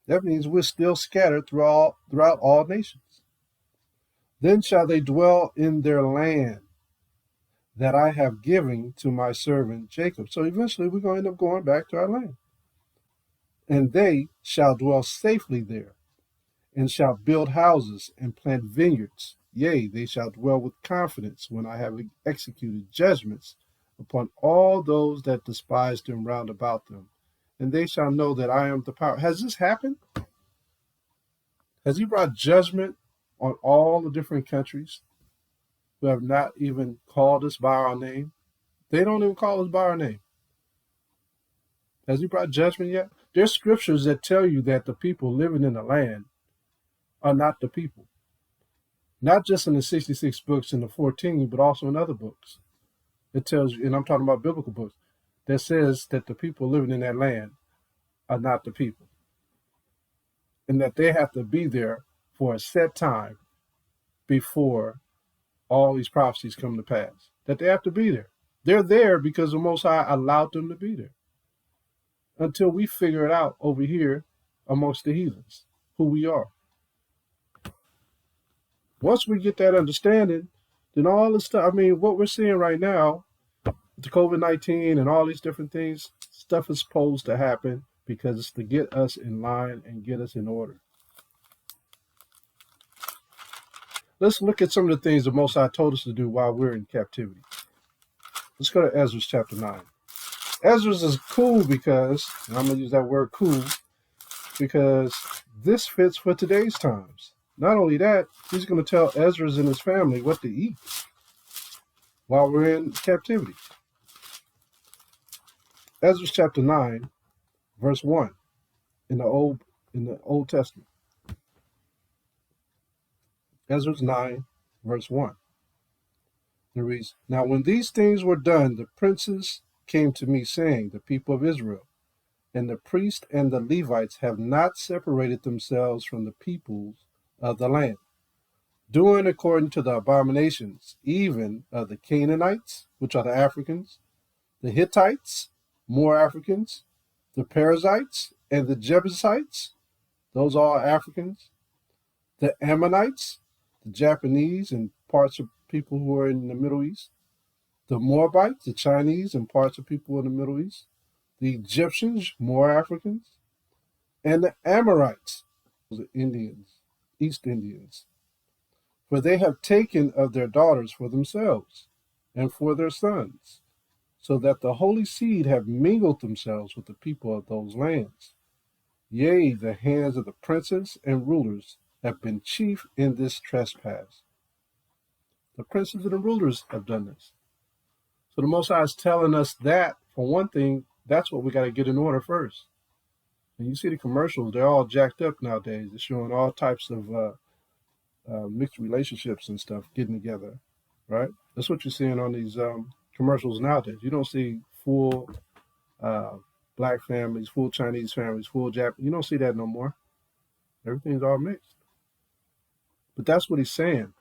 That means we're still scattered throughout all nations. Then shall they dwell in their land that I have given to my servant Jacob. So eventually we're going to end up going back to our land. And they shall dwell safely there, and shall build houses and plant vineyards. Yea, they shall dwell with confidence when I have executed judgments upon all those that despise them round about them. And they shall know that I am the power. Has this happened? Has he brought judgment on all the different countries who have not even called us by our name? They don't even call us by our name. Has he brought judgment yet? There's scriptures that tell you that the people living in the land are not the people. Not just in the 66 books and the 14, but also in other books. It tells you, and I'm talking about biblical books, that says that the people living in that land are not the people. And that they have to be there for a set time before all these prophecies come to pass. That they have to be there. They're there because the Most High allowed them to be there. Until we figure it out over here amongst the heathens, who we are. Once we get that understanding, then all this stuff, what we're seeing right now, the COVID-19 and all these different things, stuff is supposed to happen because it's to get us in line and get us in order. Let's look at some of the things the Most High told us to do while we're in captivity. Let's go to Ezra chapter 9. Ezra is cool because, and I'm going to use that word cool, because this fits for today's times. Not only that, he's going to tell Ezra and his family what to eat while we're in captivity. Ezra chapter 9, verse 1 in the Old Testament. Ezra 9, verse 1. It reads, now when these things were done, the princes came to me, saying, the people of Israel and the priests and the Levites have not separated themselves from the peoples of the land, doing according to the abominations, even of the Canaanites, which are the Africans, the Hittites, more Africans, the Perizzites, and the Jebusites, those are Africans, the Ammonites, the Japanese, and parts of people who are in the Middle East, the Moabites, the Chinese, and parts of people in the Middle East, the Egyptians, more Africans, and the Amorites, the Indians, East Indians. For they have taken of their daughters for themselves and for their sons, so that the holy seed have mingled themselves with the people of those lands. Yea, the hands of the princes and rulers have been chief in this trespass. The princes and the rulers have done this. So the Most High is telling us that, for one thing, that's what we got to get in order first. And you see the commercials, they're all jacked up nowadays. They're showing all types of mixed relationships and stuff getting together, right? That's what you're seeing on these commercials nowadays. You don't see full black families, full Chinese families, full Japanese. You don't see that no more. Everything's all mixed. But that's what he's saying.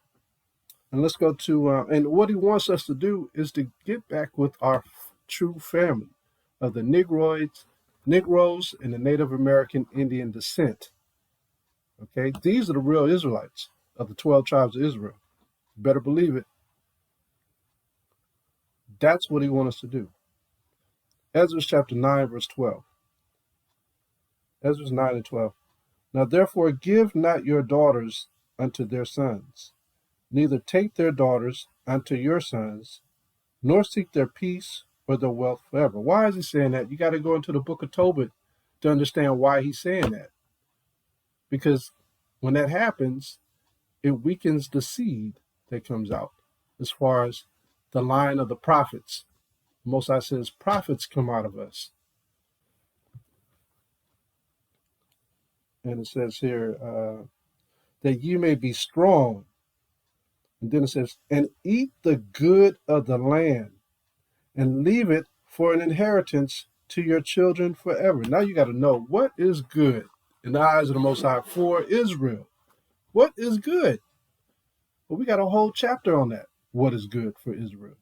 And let's go to, and what he wants us to do is to get back with our true family of the Negroes and the Native American Indian descent. Okay, these are the real Israelites of the 12 tribes of Israel. You better believe it. That's what he wants us to do. Ezra chapter 9, verse 12. Ezra 9 and 12. Now therefore give not your daughters unto their sons, neither take their daughters unto your sons, nor seek their peace or their wealth forever. Why is he saying that? You got to go into the book of Tobit to understand why he's saying that. Because when that happens, it weakens the seed that comes out as far as the line of the prophets. Most High says prophets come out of us. And it says here, that you may be strong. And then it says, and eat the good of the land and leave it for an inheritance to your children forever. Now you got to know what is good in the eyes of the Most High for Israel. What is good? Well, we got a whole chapter on that. What is good for Israel?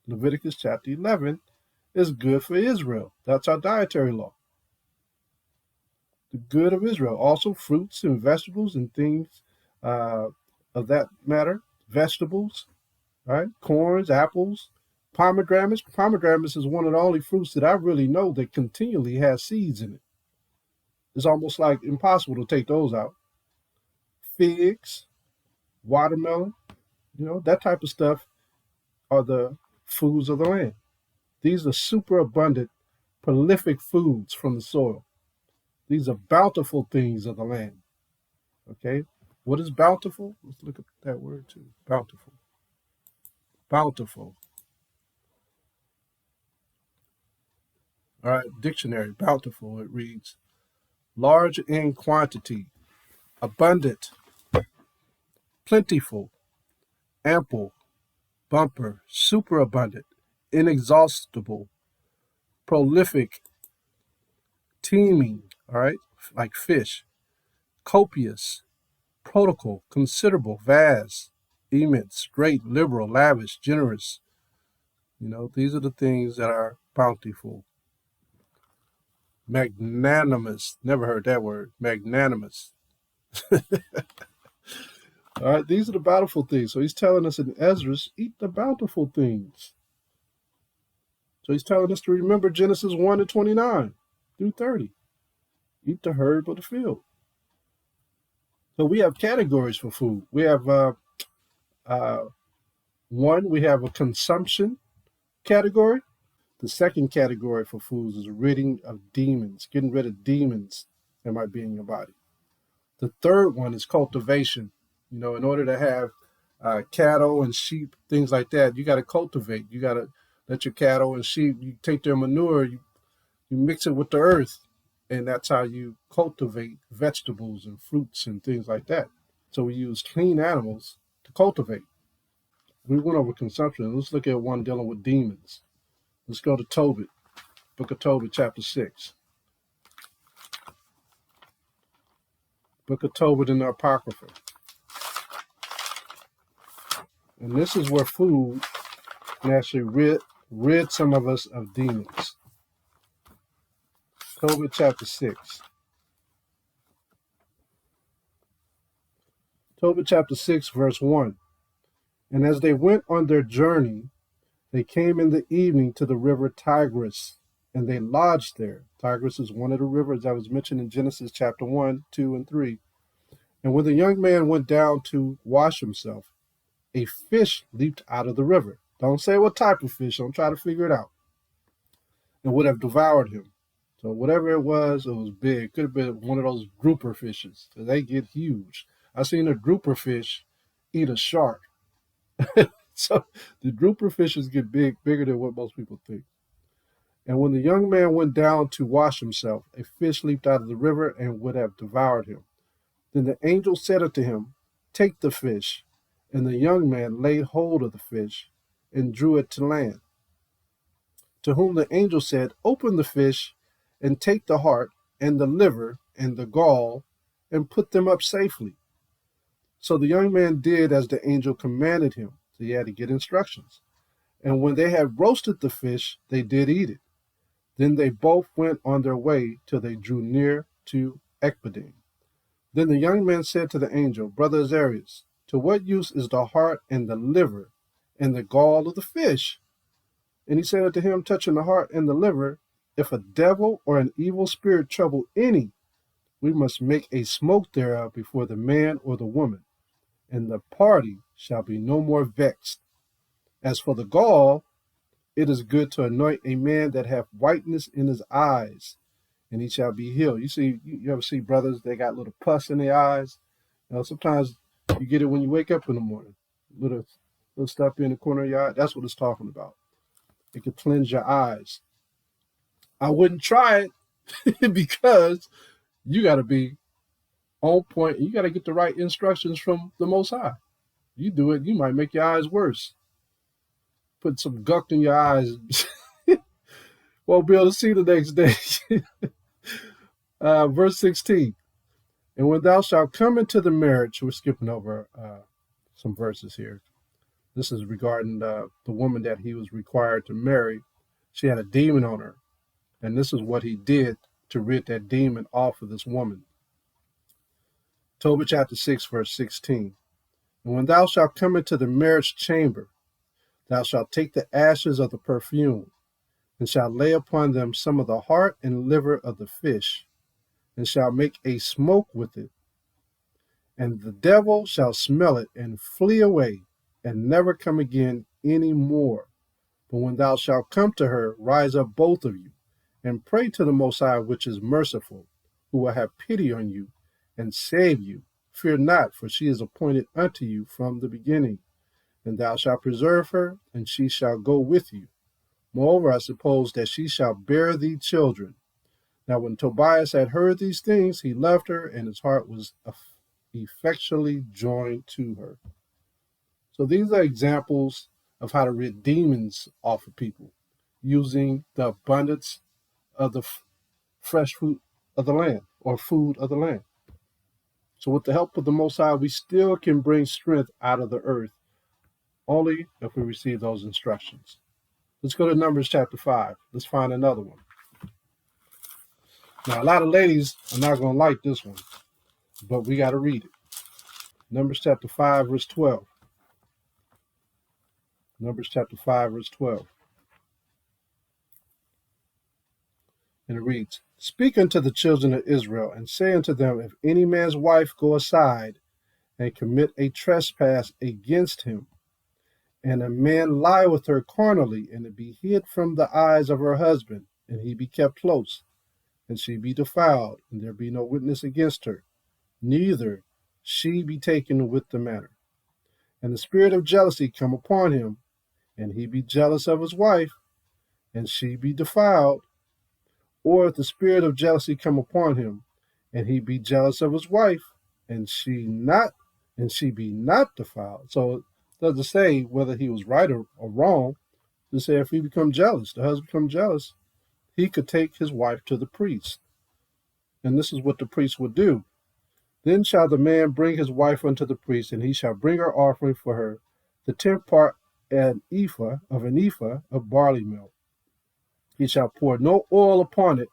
Leviticus chapter 11 is good for Israel. That's our dietary law. The good of Israel. Also fruits and vegetables and things of that matter. Vegetables, right? Corns, apples, pomegranates. Pomegranates is one of the only fruits that I really know that continually has seeds in it. It's almost like impossible to take those out. Figs, watermelon, that type of stuff are the foods of the land. These are super abundant, prolific foods from the soil. These are bountiful things of the land. Okay? What is bountiful? Let's look at that word too. Bountiful. Bountiful. All right, dictionary, bountiful, it reads, large in quantity, abundant, plentiful, ample, bumper, superabundant, inexhaustible, prolific, teeming, all right, like fish, copious, prodigal, considerable, vast, immense, great, liberal, lavish, generous. These are the things that are bountiful. Magnanimous, never heard that word, magnanimous. All right, these are the bountiful things. So he's telling us in Ezra, eat the bountiful things. So he's telling us to remember Genesis 1 and 29 through 30. Eat the herb of the field. So we have categories for food. We have we have a consumption category. The second category for foods is ridding of demons, getting rid of demons that might be in your body. The third one is cultivation. In order to have cattle and sheep, things like that, you got to cultivate. You got to let your cattle and sheep, you take their manure, you mix it with the earth, and that's how you cultivate vegetables and fruits and things like that. So we use clean animals to cultivate. We went over consumption. Let's look at one dealing with demons. Let's go to Tobit, book of Tobit, chapter 6. Book of Tobit in the Apocrypha. And this is where food can actually rid some of us of demons. Tobit chapter 6. Tobit chapter 6, verse 1. And as they went on their journey, they came in the evening to the river Tigris, and they lodged there. Tigris is one of the rivers that was mentioned in Genesis chapter 1, 2, and 3. And when the young man went down to wash himself, a fish leaped out of the river. Don't say what type of fish. Don't try to figure it out. And would have devoured him. So whatever it was big. Could have been one of those grouper fishes. So they get huge. I seen a grouper fish eat a shark. So the grouper fishes get bigger than what most people think. And when the young man went down to wash himself, a fish leaped out of the river and would have devoured him. Then the angel said unto him, take the fish. And the young man laid hold of the fish and drew it to land. To whom the angel said, open the fish and take the heart and the liver and the gall and put them up safely. So the young man did as the angel commanded him. So he had to get instructions. And when they had roasted the fish, they did eat it. Then they both went on their way till they drew near to Ekbadim. Then the young man said to the angel, Brother Azarias, to what use is the heart and the liver and the gall of the fish? And he said unto him, touching the heart and the liver, if a devil or an evil spirit trouble any, we must make a smoke thereof before the man or the woman, and the party shall be no more vexed. As for the gall, it is good to anoint a man that hath whiteness in his eyes, and he shall be healed. You ever see brothers, they got little pus in their eyes? Sometimes you get it when you wake up in the morning. Little stuff in the corner of your eye. That's what it's talking about. It could cleanse your eyes. I wouldn't try it because you got to be on point. You got to get the right instructions from the Most High. You do it, you might make your eyes worse. Put some gunk in your eyes. Won't be able to see the next day. Verse 16. And when thou shalt come into the marriage, we're skipping over some verses here. This is regarding the woman that he was required to marry. She had a demon on her. And this is what he did to rid that demon off of this woman. Tobit chapter 6, verse 16. And when thou shalt come into the marriage chamber, thou shalt take the ashes of the perfume, and shalt lay upon them some of the heart and liver of the fish, and shalt make a smoke with it. And the devil shall smell it and flee away, and never come again any more. But when thou shalt come to her, rise up both of you, and pray to the Most High, which is merciful, who will have pity on you, and save you. Fear not, for she is appointed unto you from the beginning. And thou shalt preserve her, and she shall go with you. Moreover, I suppose that she shall bear thee children. Now when Tobias had heard these things, he left her, and his heart was effectually joined to her. So these are examples of how to rid demons off of people, using the abundance of the fresh fruit of the land, or food of the land. So with the help of the Most High, we still can bring strength out of the earth, only if we receive those instructions. Let's go to Numbers chapter 5. Let's find another one. Now, a lot of ladies are not going to like this one, but we got to read it. Numbers chapter 5, verse 12. Numbers chapter 5, verse 12. And it reads, Speak unto the children of Israel, and say unto them, if any man's wife go aside and commit a trespass against him, and a man lie with her carnally, and it be hid from the eyes of her husband, and he be kept close, and she be defiled, and there be no witness against her, neither she be taken with the matter. And the spirit of jealousy come upon him, and he be jealous of his wife, and she be defiled, or if the spirit of jealousy come upon him, and he be jealous of his wife, and she be not defiled. So it doesn't say whether he was right or wrong. It say if he become jealous, the husband become jealous, he could take his wife to the priest. And this is what the priest would do. Then shall the man bring his wife unto the priest, and he shall bring her offering for her, the 10th part an ephah of barley meal. He shall pour no oil upon it,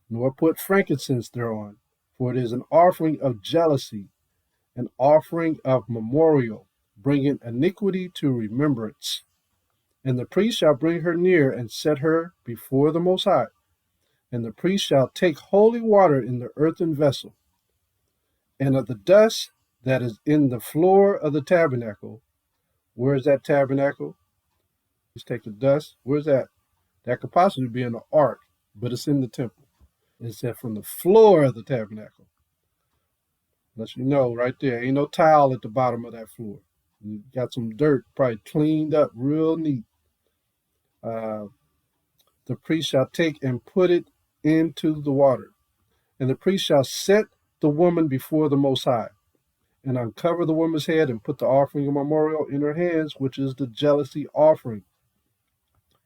nor put frankincense thereon, for it is an offering of jealousy, an offering of memorial, bringing iniquity to remembrance. And the priest shall bring her near and set her before the Most High. And the priest shall take holy water in the earthen vessel, and of the dust that is in the floor of the tabernacle. Where is that tabernacle? Just take the dust. Where's that? That could possibly be in the ark, but it's in the temple. It said from the floor of the tabernacle. Let you know right there, ain't no towel at the bottom of that floor. You got some dirt, probably cleaned up real neat. The priest shall take and put it into the water. And the priest shall set the woman before the Most High, and uncover the woman's head, and put the offering of memorial in her hands, which is the jealousy offering.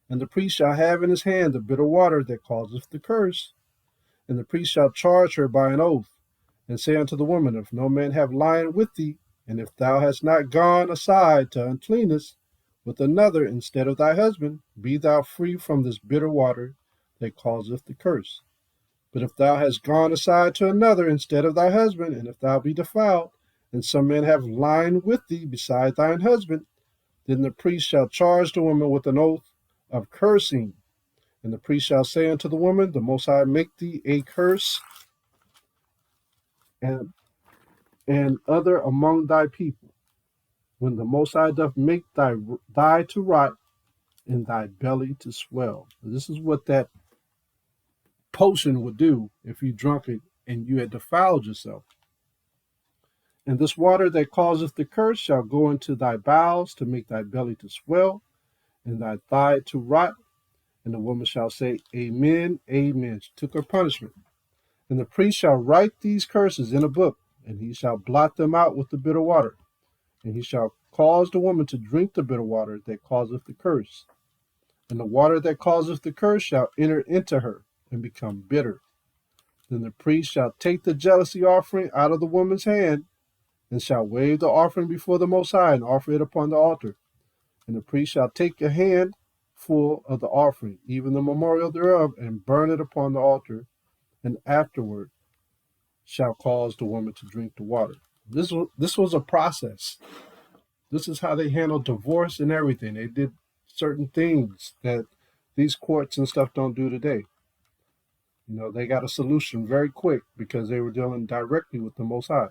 And the priest shall have in his hand the bitter water that causeth the curse, And the priest shall charge her by an oath, and say unto the woman, If no man have lion with thee, and if thou hast not gone aside to uncleanness with another instead of thy husband, be thou free from this bitter water that causeth the curse. But if thou hast gone aside to another instead of thy husband, and if thou be defiled, and some man have lion with thee beside thine husband, then the priest shall charge the woman with an oath of cursing. And the priest shall say unto the woman, The Most High make thee a curse and other among thy people, when the Most High doth make thy to rot and thy belly to swell. This is what that potion would do if you drunk it and you had defiled yourself. And this water that causeth the curse shall go into thy bowels to make thy belly to swell and thy thigh to rot. And the woman shall say, Amen, amen. She took her punishment. And the priest shall write these curses in a book, and he shall blot them out with the bitter water. And he shall cause the woman to drink the bitter water that causeth the curse. And the water that causeth the curse shall enter into her and become bitter. Then the priest shall take the jealousy offering out of the woman's hand, and shall wave the offering before the Most High, and offer it upon the altar. And the priest shall take a handful of the offering, even the memorial thereof, and burn it upon the altar, and afterward shall cause the woman to drink the water. This was a process. This is how they handled divorce and everything. They did certain things that these courts and stuff don't do today. You know, they got a solution very quick because they were dealing directly with the Most High.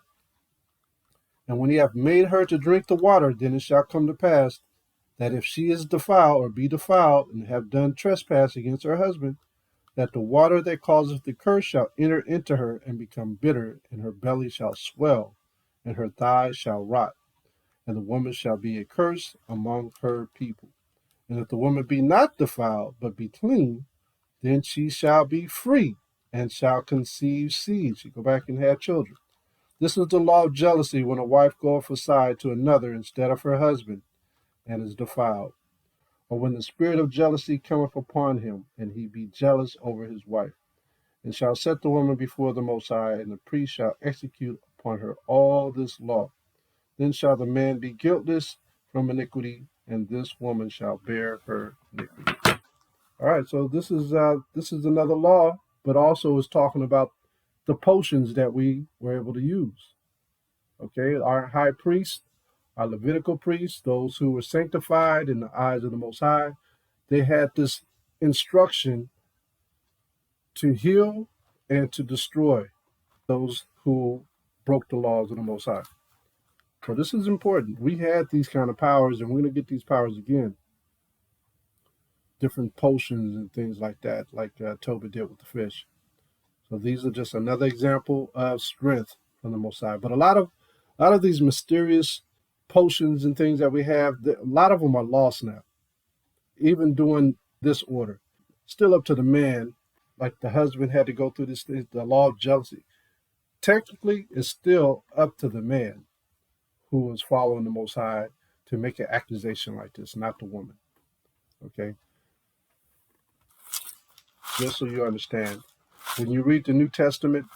And when he hath made her to drink the water, then it shall come to pass that if she is defiled or be defiled and have done trespass against her husband, that the water that causeth the curse shall enter into her and become bitter, and her belly shall swell, and her thighs shall rot, and the woman shall be a curse among her people. And if the woman be not defiled, but be clean, then she shall be free, and shall conceive seed. She go back and have children. This is the law of jealousy, when a wife goeth aside to another instead of her husband, and is defiled. Or when the spirit of jealousy cometh upon him, and he be jealous over his wife, and shall set the woman before the Most High, and the priest shall execute upon her all this law. Then shall the man be guiltless from iniquity, and this woman shall bear her iniquity. All right, so this is another law, but also is talking about the potions that we were able to use. Okay, our high priest, our Levitical priests, those who were sanctified in the eyes of the Most High, they had this instruction to heal and to destroy those who broke the laws of the Most High. So this is important. We had these kind of powers, and we're going to get these powers again. Different potions and things like that, like Tobit did with the fish. So these are just another example of strength from the Most High. But a lot of these mysterious potions and things that we have, a lot of them are lost now. Even doing this order, still up to the man. Like the husband had to go through this thing, the law of jealousy. Technically, it's still up to the man who was following the Most High to make an accusation like this, not the woman. Okay? Just so you understand. When you read the New Testament,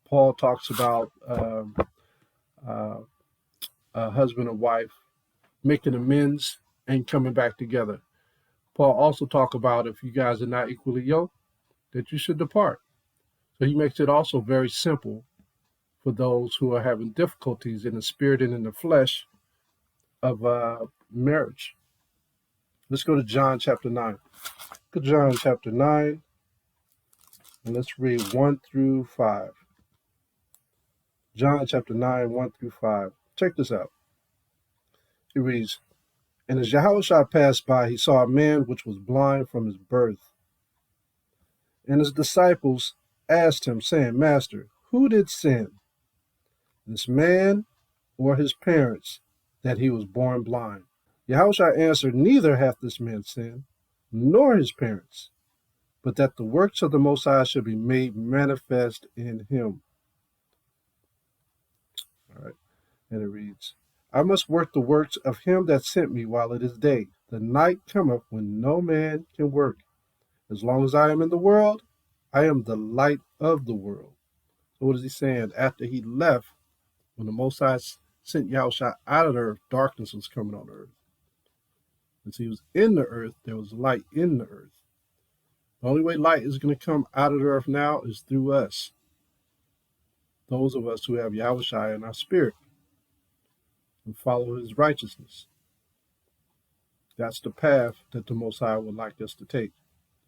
Paul talks about a husband and wife making amends and coming back together. Paul also talks about if you guys are not equally yoked, that you should depart. So he makes it also very simple for those who are having difficulties in the spirit and in the flesh of marriage. Let's go to John chapter 9. Go to John chapter 9, and let's read 1 through 5. John chapter 9, 1 through 5. Check this out. It reads, And as Yahushua passed by, he saw a man which was blind from his birth. And his disciples asked him, saying, Master, who did sin, this man or his parents, that he was born blind? Yahushua answered, Neither hath this man sinned, nor his parents, but that the works of the Most High should be made manifest in him. All right, and it reads, I must work the works of him that sent me while it is day. The night cometh when no man can work. As long as I am in the world, I am the light of the world. So what is he saying? After he left, when the Most High sent Yahushua out of the earth, darkness was coming on the earth. As he was in the earth, there was light in the earth. The only way light is going to come out of the earth now is through us. Those of us who have Yahushua in our spirit and follow his righteousness. That's the path that the Most High would like us to take.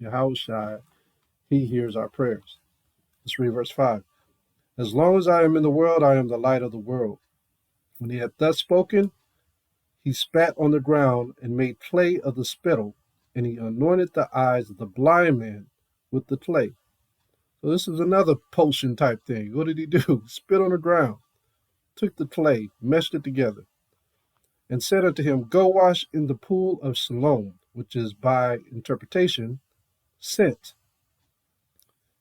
Yahushua, he hears our prayers. Let's read verse 5. As long as I am in the world, I am the light of the world. When he had thus spoken, he spat on the ground and made clay of the spittle, and he anointed the eyes of the blind man with the clay. So this is another potion type thing. What did he do? Spit on the ground, took the clay, meshed it together, and said unto him, Go wash in the pool of Siloam, which is by interpretation, sent.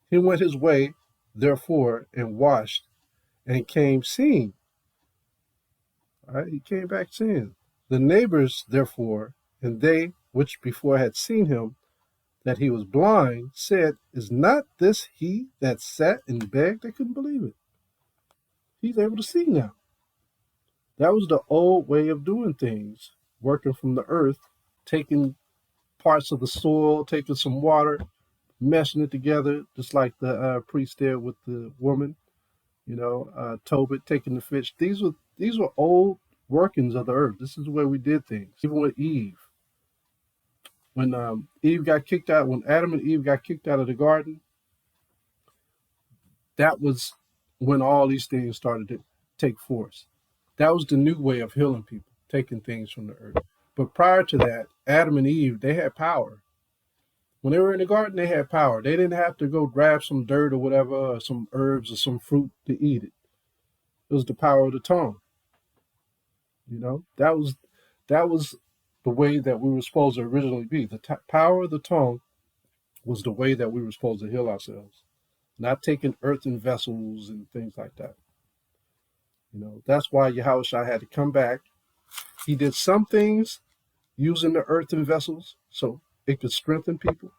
He went his way, therefore, and washed, and came seeing. All right, he came back seeing. The neighbors, therefore, and they which before had seen him, that he was blind, said, Is not this he that sat and begged? They couldn't believe it. He's able to see now. That was the old way of doing things, working from the earth, taking parts of the soil, taking some water, meshing it together, just like the priest did with the woman, Tobit taking the fish. These were old workings of the earth. This is the way we did things. Even with Eve. When Eve got kicked out, when Adam and Eve got kicked out of the garden, that was when all these things started to take force. That was the new way of healing people, taking things from the earth. But prior to that, Adam and Eve, they had power. When they were in the garden, they had power. They didn't have to go grab some dirt or whatever, or some herbs or some fruit to eat it. It was the power of the tongue. That was the way that we were supposed to originally be. The power of the tongue was the way that we were supposed to heal ourselves, not taking earthen vessels and things like that. That's why Yahushua had to come back. He did some things using the earthen vessels so it could strengthen people,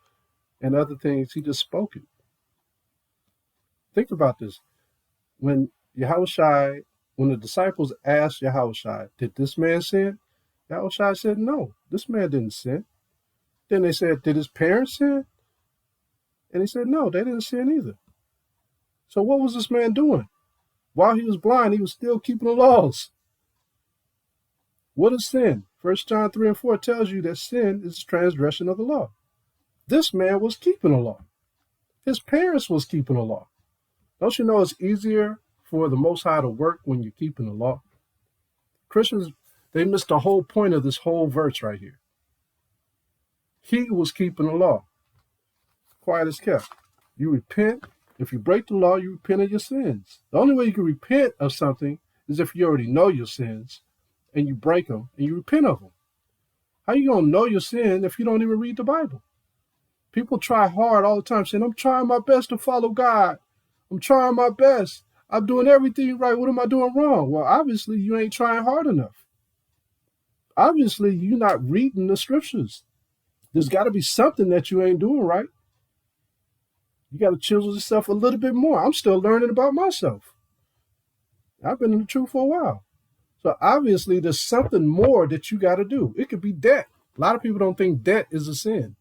and other things he just spoke it. Think about this. When the disciples asked Yahushua, did this man sin? Yahushua said, no, this man didn't sin. Then they said, did his parents sin? And he said, no, they didn't sin either. So what was this man doing? While he was blind, he was still keeping the laws. What is sin? 1 John 3 and 4 tells you that sin is transgression of the law. This man was keeping the law. His parents was keeping the law. Don't you know it's easier for the Most High to work when you're keeping the law? Christians, they missed the whole point of this whole verse right here. He was keeping the law. Quiet as kept. You repent. If you break the law, you repent of your sins. The only way you can repent of something is if you already know your sins and you break them and you repent of them. How are you going to know your sin if you don't even read the Bible? People try hard all the time saying, I'm trying my best to follow God. I'm trying my best. I'm doing everything right. What am I doing wrong? Well, obviously, you ain't trying hard enough. Obviously, you're not reading the scriptures. There's got to be something that you ain't doing right. You got to chisel yourself a little bit more. I'm still learning about myself. I've been in the truth for a while. So obviously, there's something more that you got to do. It could be debt. A lot of people don't think debt is a sin.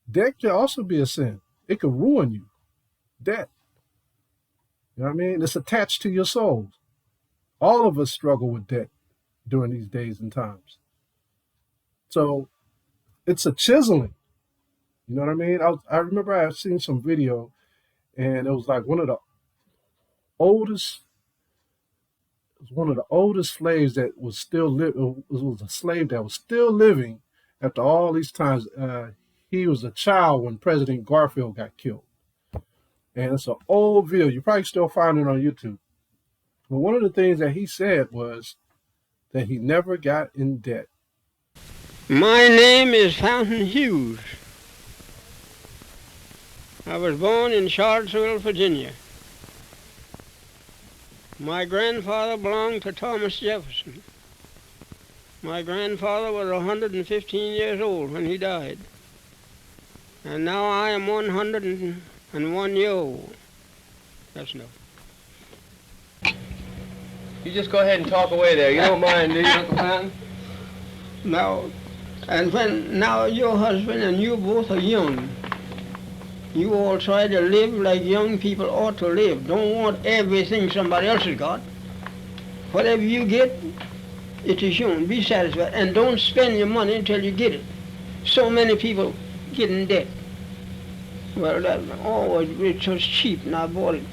Debt can also be a sin. It could ruin you. Debt. You know what I mean? It's attached to your soul. All of us struggle with debt during these days and times. So it's a chiseling. You know what I mean? I remember I had seen some video, and it was like one of the oldest slaves that was still living. It was a slave that was still living after all these times. He was a child when President Garfield got killed. And it's an old video. You probably still find it on YouTube. But one of the things that he said was that he never got in debt. My name is Fountain Hughes. I was born in Charlottesville, Virginia. My grandfather belonged to Thomas Jefferson. My grandfather was 115 years old when he died. And now I am 104 and 1 year old. That's enough. You just go ahead and talk away there. You don't mind, do you, Uncle Patton? Now, and when now your husband and you both are young, you all try to live like young people ought to live. Don't want everything somebody else has got. Whatever you get, it is yours. Be satisfied. And don't spend your money until you get it. So many people get in debt. Well, that always it was cheap and I bought it.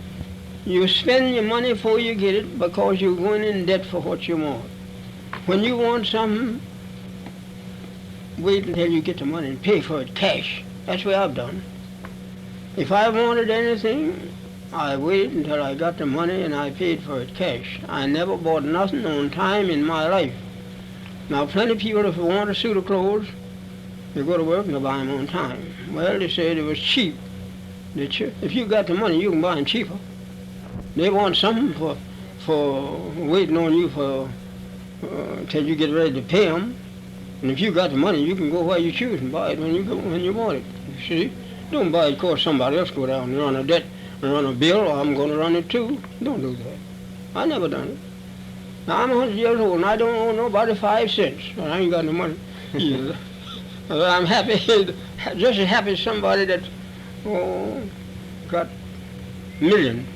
You spend your money before you get it because you're going in debt for what you want. When you want something, wait until you get the money and pay for it cash. That's what I've done. If I wanted anything, I waited until I got the money and I paid for it cash. I never bought nothing on time in my life. Now, plenty of people, if they want a suit of clothes, they go to work and they buy them on time. Well, they said it was cheap. If you got the money, you can buy them cheaper. They want something for waiting on you for till you get ready to pay them. And if you got the money, you can go where you choose and buy it when you want it. You see? Don't buy it because somebody else go down and run a debt and run a bill, or I'm going to run it too. Don't do that. I never done it. Now, I'm 100 years old and I don't owe nobody 5 cents. And I ain't got no money either. I'm happy, just as happy as somebody that got million.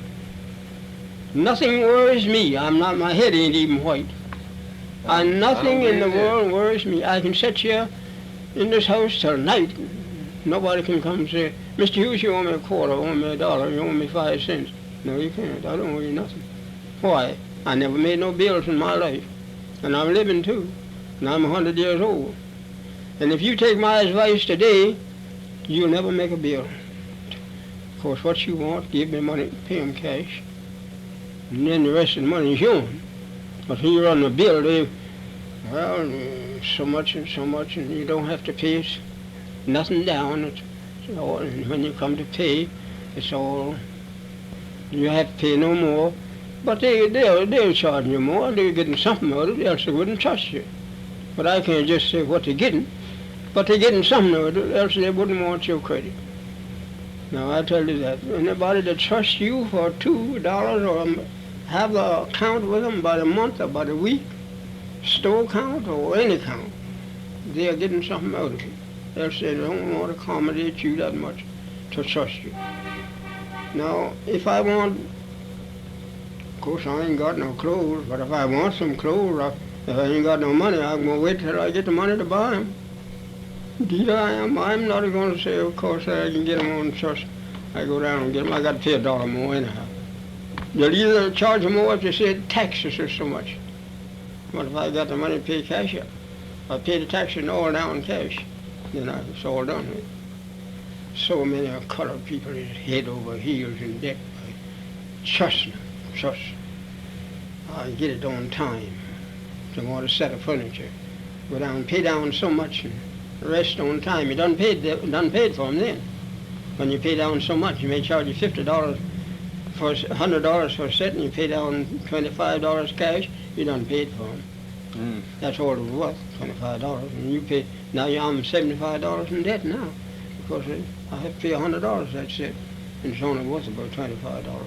Nothing worries me. My head ain't even white. And nothing in the world worries me. I can sit here in this house till night. Nobody can come and say, Mr. Hughes, you owe me a quarter, you owe me $1, you owe me 5 cents. No, you can't. I don't owe you nothing. Why? I never made no bills in my life. And I'm living too. And I'm 100 years old. And if you take my advice today, you'll never make a bill. Of course, what you want, give me money, pay them cash. And then the rest of the money is yours. But when you run a bill, so much and so much, and you don't have to pay it. Nothing down. It's all, and when you come to pay, it's all, you have to pay no more. But they'll charge you more. They're getting something out of it, else they wouldn't trust you. But I can't just say what they're getting. But they're getting something out of it, else they wouldn't want your credit. Now, I tell you that. Anybody that trusts you for $2 or have the account with them by the month or by the week, store account or any account, they are getting something out of it. Else they don't want to accommodate you that much to trust you. Now, if I want, of course I ain't got no clothes, but if I want some clothes, if I ain't got no money, I'm going to wait till I get the money to buy them. Indeed I am. I'm not going to say, of course, I can get them on trust. I go down and get them. I got to pay $1 more anyhow. They'll either charge more if they say taxes or so much. But if I got the money to pay cash, I pay the taxes all down cash. Then it's all done with. So many colored people is head over heels in debt. Trust them. Trust. I get it on time. They want a set of furniture. Go down and pay down so much and the rest on time. You done paid for them then. When you pay down so much, you may charge you $50 for $100 for a set, and you pay down $25 cash. You done paid for them. That's all it was worth, $25. And you pay. Now I'm $75 in debt now because I have to pay $100. That's it, and it's only worth about $25.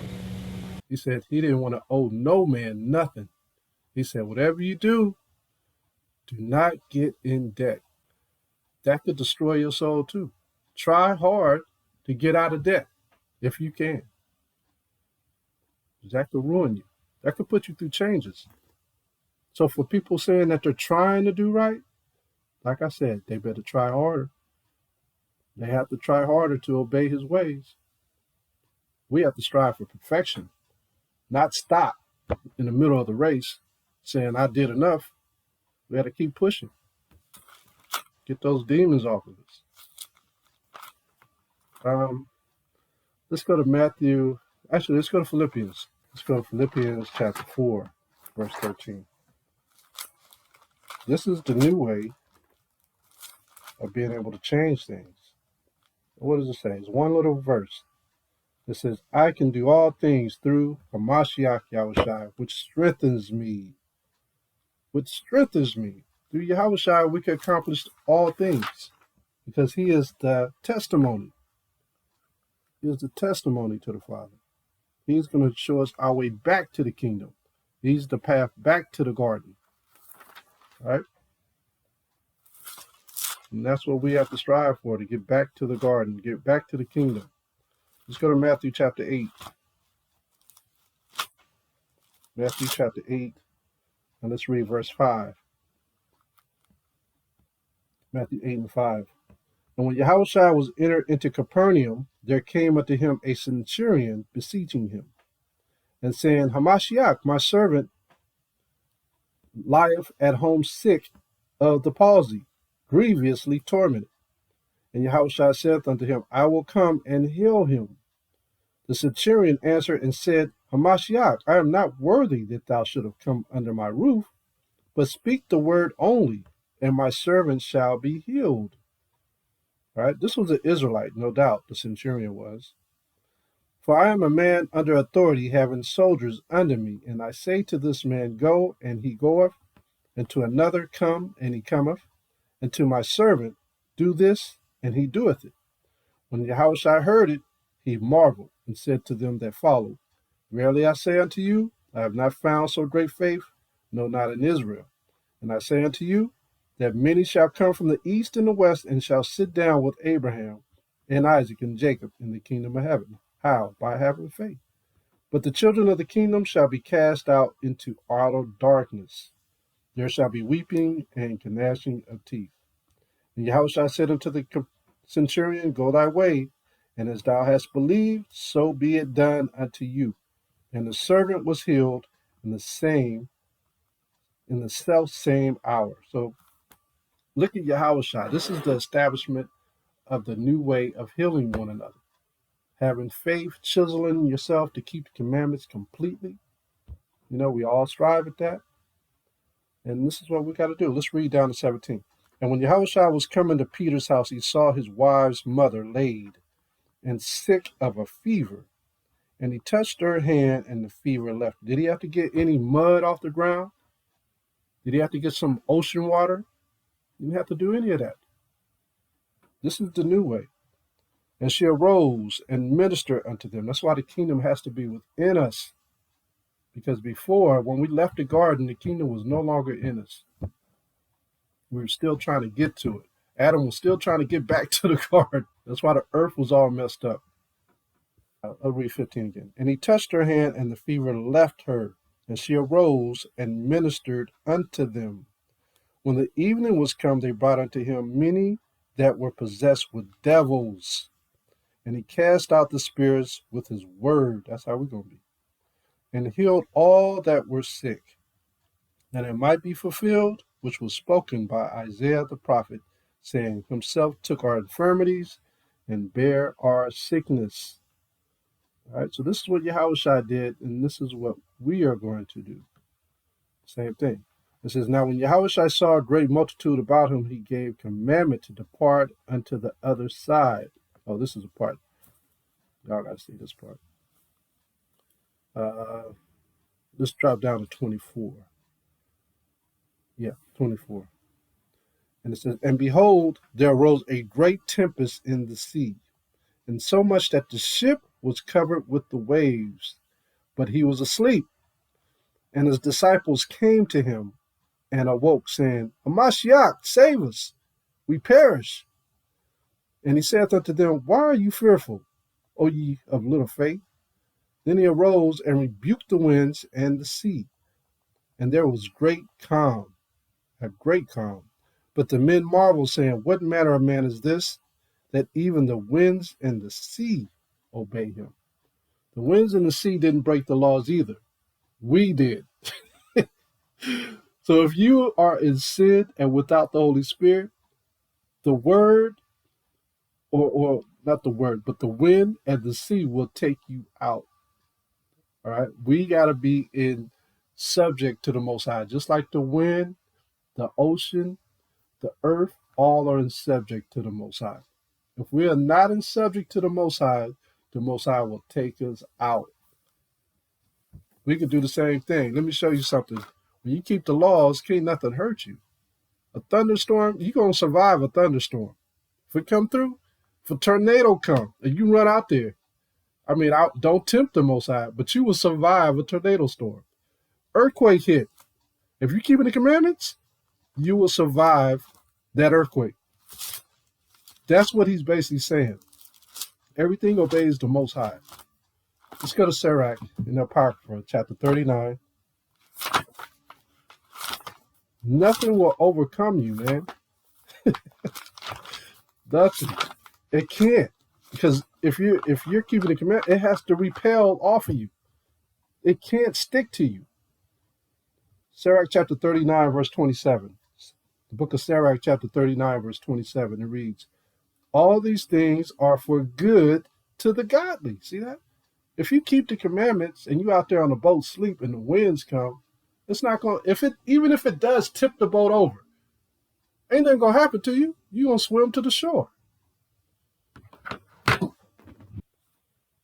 He said he didn't want to owe no man nothing. He said, whatever you do not get in debt. That could destroy your soul too. Try hard to get out of debt if you can. That could ruin you. That could put you through changes. So for people saying that they're trying to do right, like I said, they better try harder. They have to try harder to obey his ways. We have to strive for perfection, not stop in the middle of the race saying, I did enough. We got to keep pushing. Get those demons off of us. Let's go to Matthew. Actually, let's go to Philippians. Let's go to Philippians chapter 4, verse 13. This is the new way of being able to change things. What does it say? It's one little verse. It says, I can do all things through Hamashiach Yahushua, which strengthens me. Which strengthens me. Through Yahushua, we can accomplish all things because he is the testimony. gives the testimony to the Father. He's going to show us our way back to the kingdom. He's the path back to the garden. All right? And that's what we have to strive for, to get back to the garden, get back to the kingdom. Let's go to Matthew chapter 8. Matthew chapter 8, and let's read verse 5. Matthew 8 and 5. And when Yahushua was entered into Capernaum, there came unto him a centurion beseeching him, and saying, Hamashiach, my servant, lieth at home sick of the palsy, grievously tormented. And Yahushua saith unto him, I will come and heal him. The centurion answered and said, Hamashiach, I am not worthy that thou should have come under my roof, but speak the word only, and my servant shall be healed. All right, this was an Israelite, no doubt, the centurion was. For I am a man under authority, having soldiers under me, and I say to this man, go, and he goeth, and to another, come, and he cometh, and to my servant, do this, and he doeth it. When Yahushua heard it, he marveled, and said to them that followed, Verily I say unto you, I have not found so great faith, no, not in Israel. And I say unto you, that many shall come from the east and the west, and shall sit down with Abraham and Isaac and Jacob in the kingdom of heaven. How? By having faith. But the children of the kingdom shall be cast out into outer darkness. There shall be weeping and gnashing of teeth. And Yahushua said unto the centurion, Go thy way, and as thou hast believed, so be it done unto you. And the servant was healed in the self same hour. So look at Yahushua. This is the establishment of the new way of healing one another. Having faith, chiseling yourself to keep the commandments completely. You know, we all strive at that. And this is what we got to do. Let's read down to 17. And when Yahushua was coming to Peter's house, he saw his wife's mother laid and sick of a fever. And he touched her hand, and the fever left. Did he have to get any mud off the ground? Did he have to get some ocean water? He didn't have to do any of that. This is the new way. And she arose and ministered unto them. That's why the kingdom has to be within us. Because before, when we left the garden, the kingdom was no longer in us. We were still trying to get to it. Adam was still trying to get back to the garden. That's why the earth was all messed up. I'll read 15 again. And he touched her hand, and the fever left her. And she arose and ministered unto them. When the evening was come, they brought unto him many that were possessed with devils. And he cast out the spirits with his word. That's how we're going to be. And healed all that were sick. And it might be fulfilled, which was spoken by Isaiah the prophet, saying, Himself took our infirmities and bare our sickness. All right, so this is what Yahushua did, and this is what we are going to do. Same thing. It says, Now when Yahushua saw a great multitude about him, he gave commandment to depart unto the other side. Oh, this is a part. Y'all got to see this part. Let's drop down to 24. Yeah, 24. And it says, And behold, there arose a great tempest in the sea, and so much that the ship was covered with the waves. But he was asleep. And his disciples came to him and awoke, saying, Hamashiach, save us, we perish. And he saith unto them, Why are you fearful, O ye of little faith? Then he arose and rebuked the winds and the sea. And there was great calm, a great calm. But the men marveled, saying, What manner of man is this, that even the winds and the sea obey him? The winds and the sea didn't break the laws either. We did. So if you are in sin and without the Holy Spirit, the word, or not the word, but the wind and the sea will take you out. All right? We got to be in subject to the Most High. Just like the wind, the ocean, the earth, all are in subject to the Most High. If we are not in subject to the Most High will take us out. We can do the same thing. Let me show you something. When you keep the laws, can't nothing hurt you. A thunderstorm, you're going to survive a thunderstorm. If it come through, if a tornado come and you run out there, I mean, don't tempt the Most High, but you will survive a tornado storm. Earthquake hit. If you're keeping the commandments, you will survive that earthquake. That's what he's basically saying. Everything obeys the Most High. Let's go to Sirach in the Apocrypha, chapter 39. Nothing will overcome you, man. Nothing. It can't. Because if you're keeping the command, it has to repel off of you. It can't stick to you. Sirach chapter 39, verse 27. The book of Sirach chapter 39, verse 27. It reads, all these things are for good to the godly. See that? If you keep the commandments and you out there on the boat sleep and the winds come, it's not going to, even if it does tip the boat over, ain't nothing going to happen to you. You're going to swim to the shore.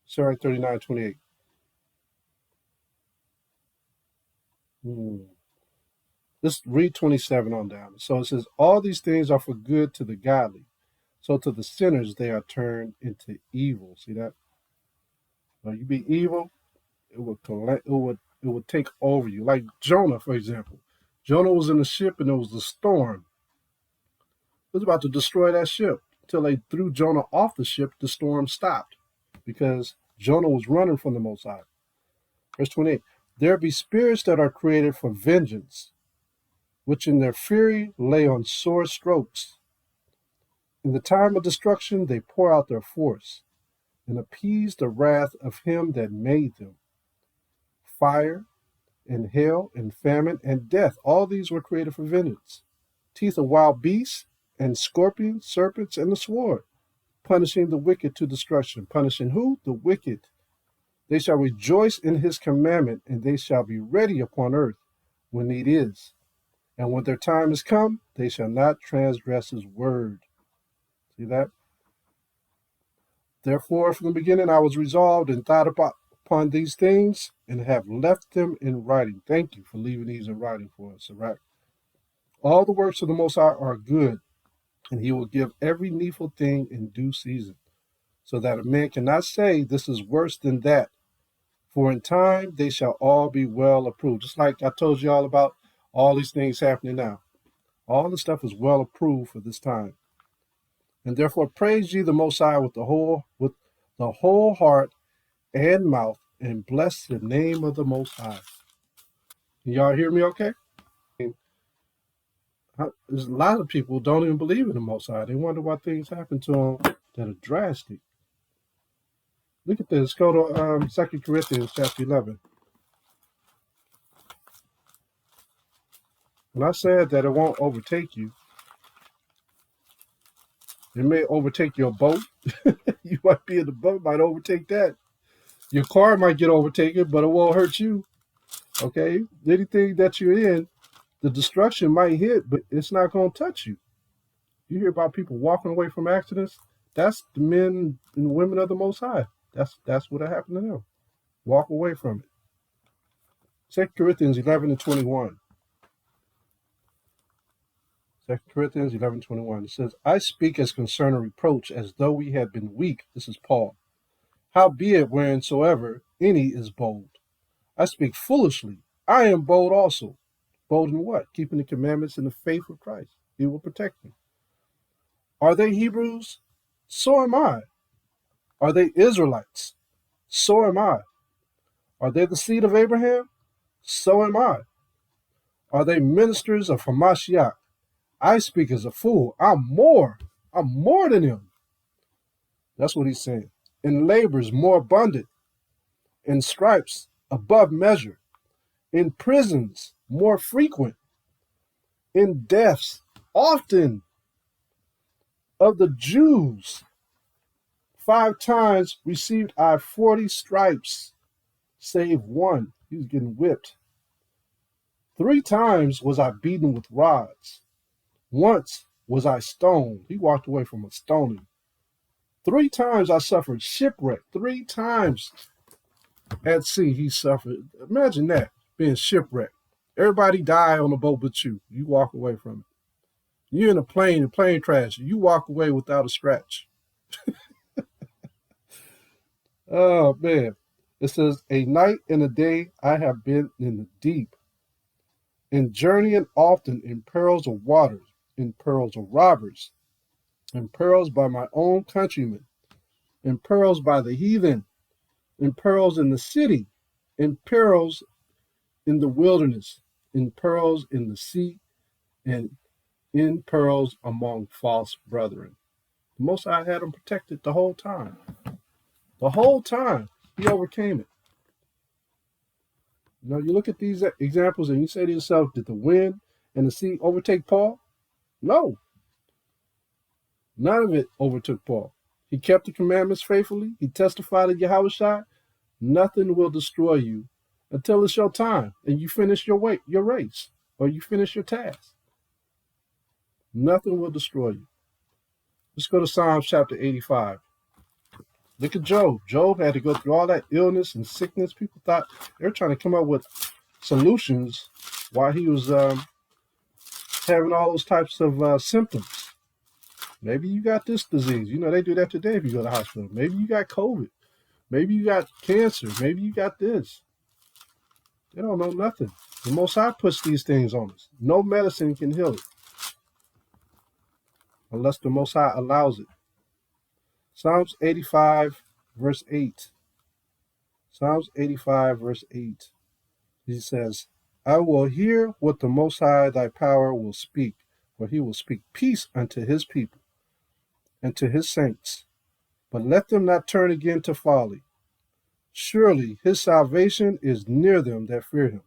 Sirach 39, 28. Let's read 27 on down. So it says, all these things are for good to the godly. So to the sinners, they are turned into evil. See that? When you be evil, it would take over you. Like Jonah, for example. Jonah was in the ship and there was a storm. It was about to destroy that ship. Until they threw Jonah off the ship, the storm stopped because Jonah was running from the Most High. Verse 28, there be spirits that are created for vengeance, which in their fury lay on sore strokes. In the time of destruction, they pour out their force and appease the wrath of him that made them. Fire and hail and famine and death, all these were created for vengeance. Teeth of wild beasts and scorpions, serpents, and the sword, punishing the wicked to destruction. Punishing who? The wicked. They shall rejoice in his commandment, and they shall be ready upon earth when need is. And when their time is come, they shall not transgress his word. See that? Therefore, from the beginning I was resolved and thought upon these things, and have left them in writing. Thank you for leaving these in writing for us, Sirach. All the works of the Most High are good, and he will give every needful thing in due season, so that a man cannot say, this is worse than that. For in time they shall all be well approved. Just like I told you all about all these things happening now. All the stuff is well approved for this time. And therefore praise ye the Most High with the whole heart and mouth, and bless the name of the Most High. Y'all hear me okay? There's a lot of people who don't even believe in the Most High. They wonder why things happen to them that are drastic. Look at this. Go to 2 Corinthians chapter 11. When I said that it won't overtake you, it may overtake your boat. You might be in the boat, might overtake that. Your car might get overtaken, but it won't hurt you. Okay? Anything that you're in, the destruction might hit, but it's not going to touch you. You hear about people walking away from accidents? That's the men and women of the Most High. That's what happened to them. Walk away from it. 2 Corinthians 11 and 21. 2 Corinthians 11:21. It says, I speak as concerning reproach, as though we had been weak. This is Paul. Howbeit, wheresoever any is bold. I speak foolishly. I am bold also. Bold in what? Keeping the commandments and the faith of Christ. He will protect me. Are they Hebrews? So am I. Are they Israelites? So am I. Are they the seed of Abraham? So am I. Are they ministers of Hamashiach? I speak as a fool. I'm more than him. That's what he's saying. In labors more abundant, in stripes above measure, in prisons more frequent, in deaths often. Of the Jews, 5 times received I 40 stripes, save one. He was getting whipped. 3 times was I beaten with rods. Once was I stoned. He walked away from a stoning. 3 times I suffered shipwreck. 3 times at sea he suffered. Imagine that, being shipwrecked. Everybody died on the boat but you. You walk away from it. You're in a plane, crash. You walk away without a scratch. Oh, man. It says, a night and a day I have been in the deep, in journeying often in perils of waters, in perils of robbers, in perils by my own countrymen, in perils by the heathen, in perils in the city, in perils in the wilderness, in perils in the sea, and in perils among false brethren. The Most High had him protected the whole time. The whole time he overcame it. You know, you look at these examples and you say to yourself, did the wind and the sea overtake Paul? No. None of it overtook Paul. He kept the commandments faithfully. He testified to Yahushua. Nothing will destroy you until it's your time and you finish your race, or you finish your task. Nothing will destroy you. Let's go to Psalms chapter 85. Look at Job. Job had to go through all that illness and sickness. People thought they were trying to come up with solutions while he was having all those types of symptoms. Maybe you got this disease. You know, they do that today if you go to the hospital. Maybe you got COVID. Maybe you got cancer. Maybe you got this. They don't know nothing. The Most High puts these things on us. No medicine can heal it unless the Most High allows it. Psalms 85, verse 8. Psalms 85, verse 8. He says, I will hear what the Most High thy power will speak, for he will speak peace unto his people and to his saints. But let them not turn again to folly. Surely his salvation is near them that fear him,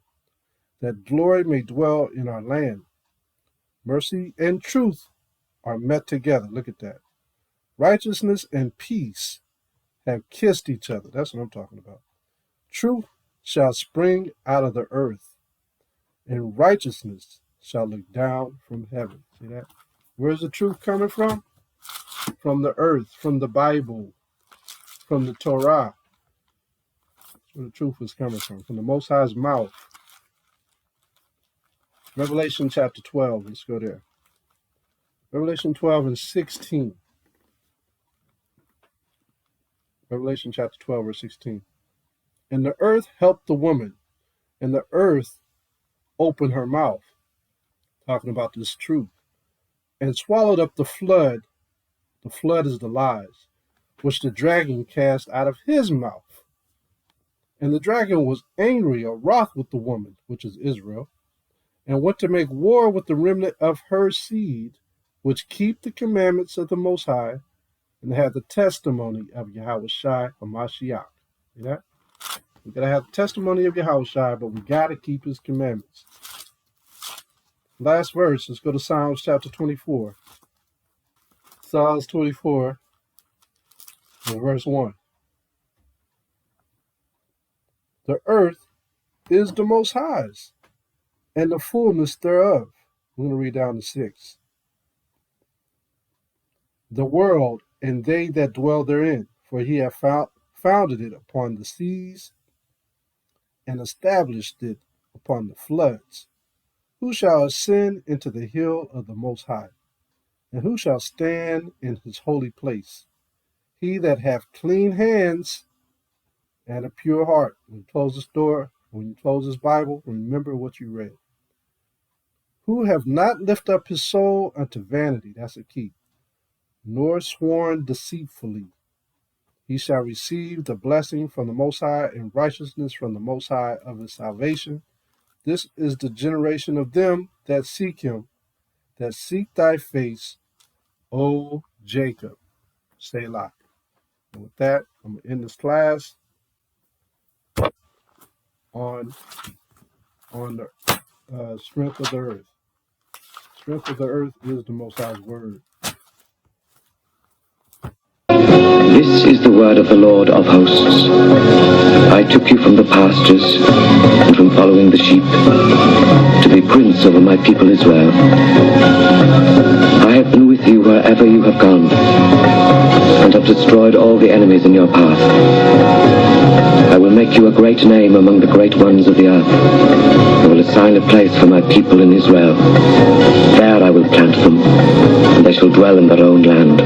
that glory may dwell in our land. Mercy and truth are met together. Look at that. Righteousness and peace have kissed each other. That's what I'm talking about. Truth shall spring out of the earth, and righteousness shall look down from heaven. See that? Where's the truth coming from? From the earth, from the Bible, from the Torah. That's where the truth is coming from the Most High's mouth. Revelation chapter 12. Let's go there. Revelation 12 and 16. Revelation chapter 12, verse 16. And the earth helped the woman, and the earth opened her mouth, talking about this truth, and swallowed up the flood. The flood is the lies, which the dragon cast out of his mouth. And the dragon was angry or wroth with the woman, which is Israel, and went to make war with the remnant of her seed, which keep the commandments of the Most High, and have the testimony of Yahushua HaMashiach. See that? We got to have the testimony of Yahushua, but we got to keep his commandments. Last verse, let's go to Psalms chapter 24. Psalms 24, verse 1. The earth is the Most High's, and the fullness thereof. I'm going to read down to 6. The world and they that dwell therein, for he hath founded it upon the seas, and established it upon the floods. Who shall ascend into the hill of the Most High? And who shall stand in his holy place? He that hath clean hands and a pure heart. When you close this door, when you close this Bible, remember what you read. Who have not lifted up his soul unto vanity, that's a key, nor sworn deceitfully. He shall receive the blessing from the Most High and righteousness from the Most High of his salvation. This is the generation of them that seek him, that seek thy face, O Jacob. Selah. And with that, I'm going to end this class on the strength of the earth. Strength of the earth is the Most High's word. This is the word of the Lord of hosts. I took you from the pastures and from following the sheep to be prince over my people Israel. I have been with you wherever you have gone, and have destroyed all the enemies in your path. I will make you a great name among the great ones of the earth. I will assign a place for my people in Israel. There I will plant them, and they shall dwell in their own land.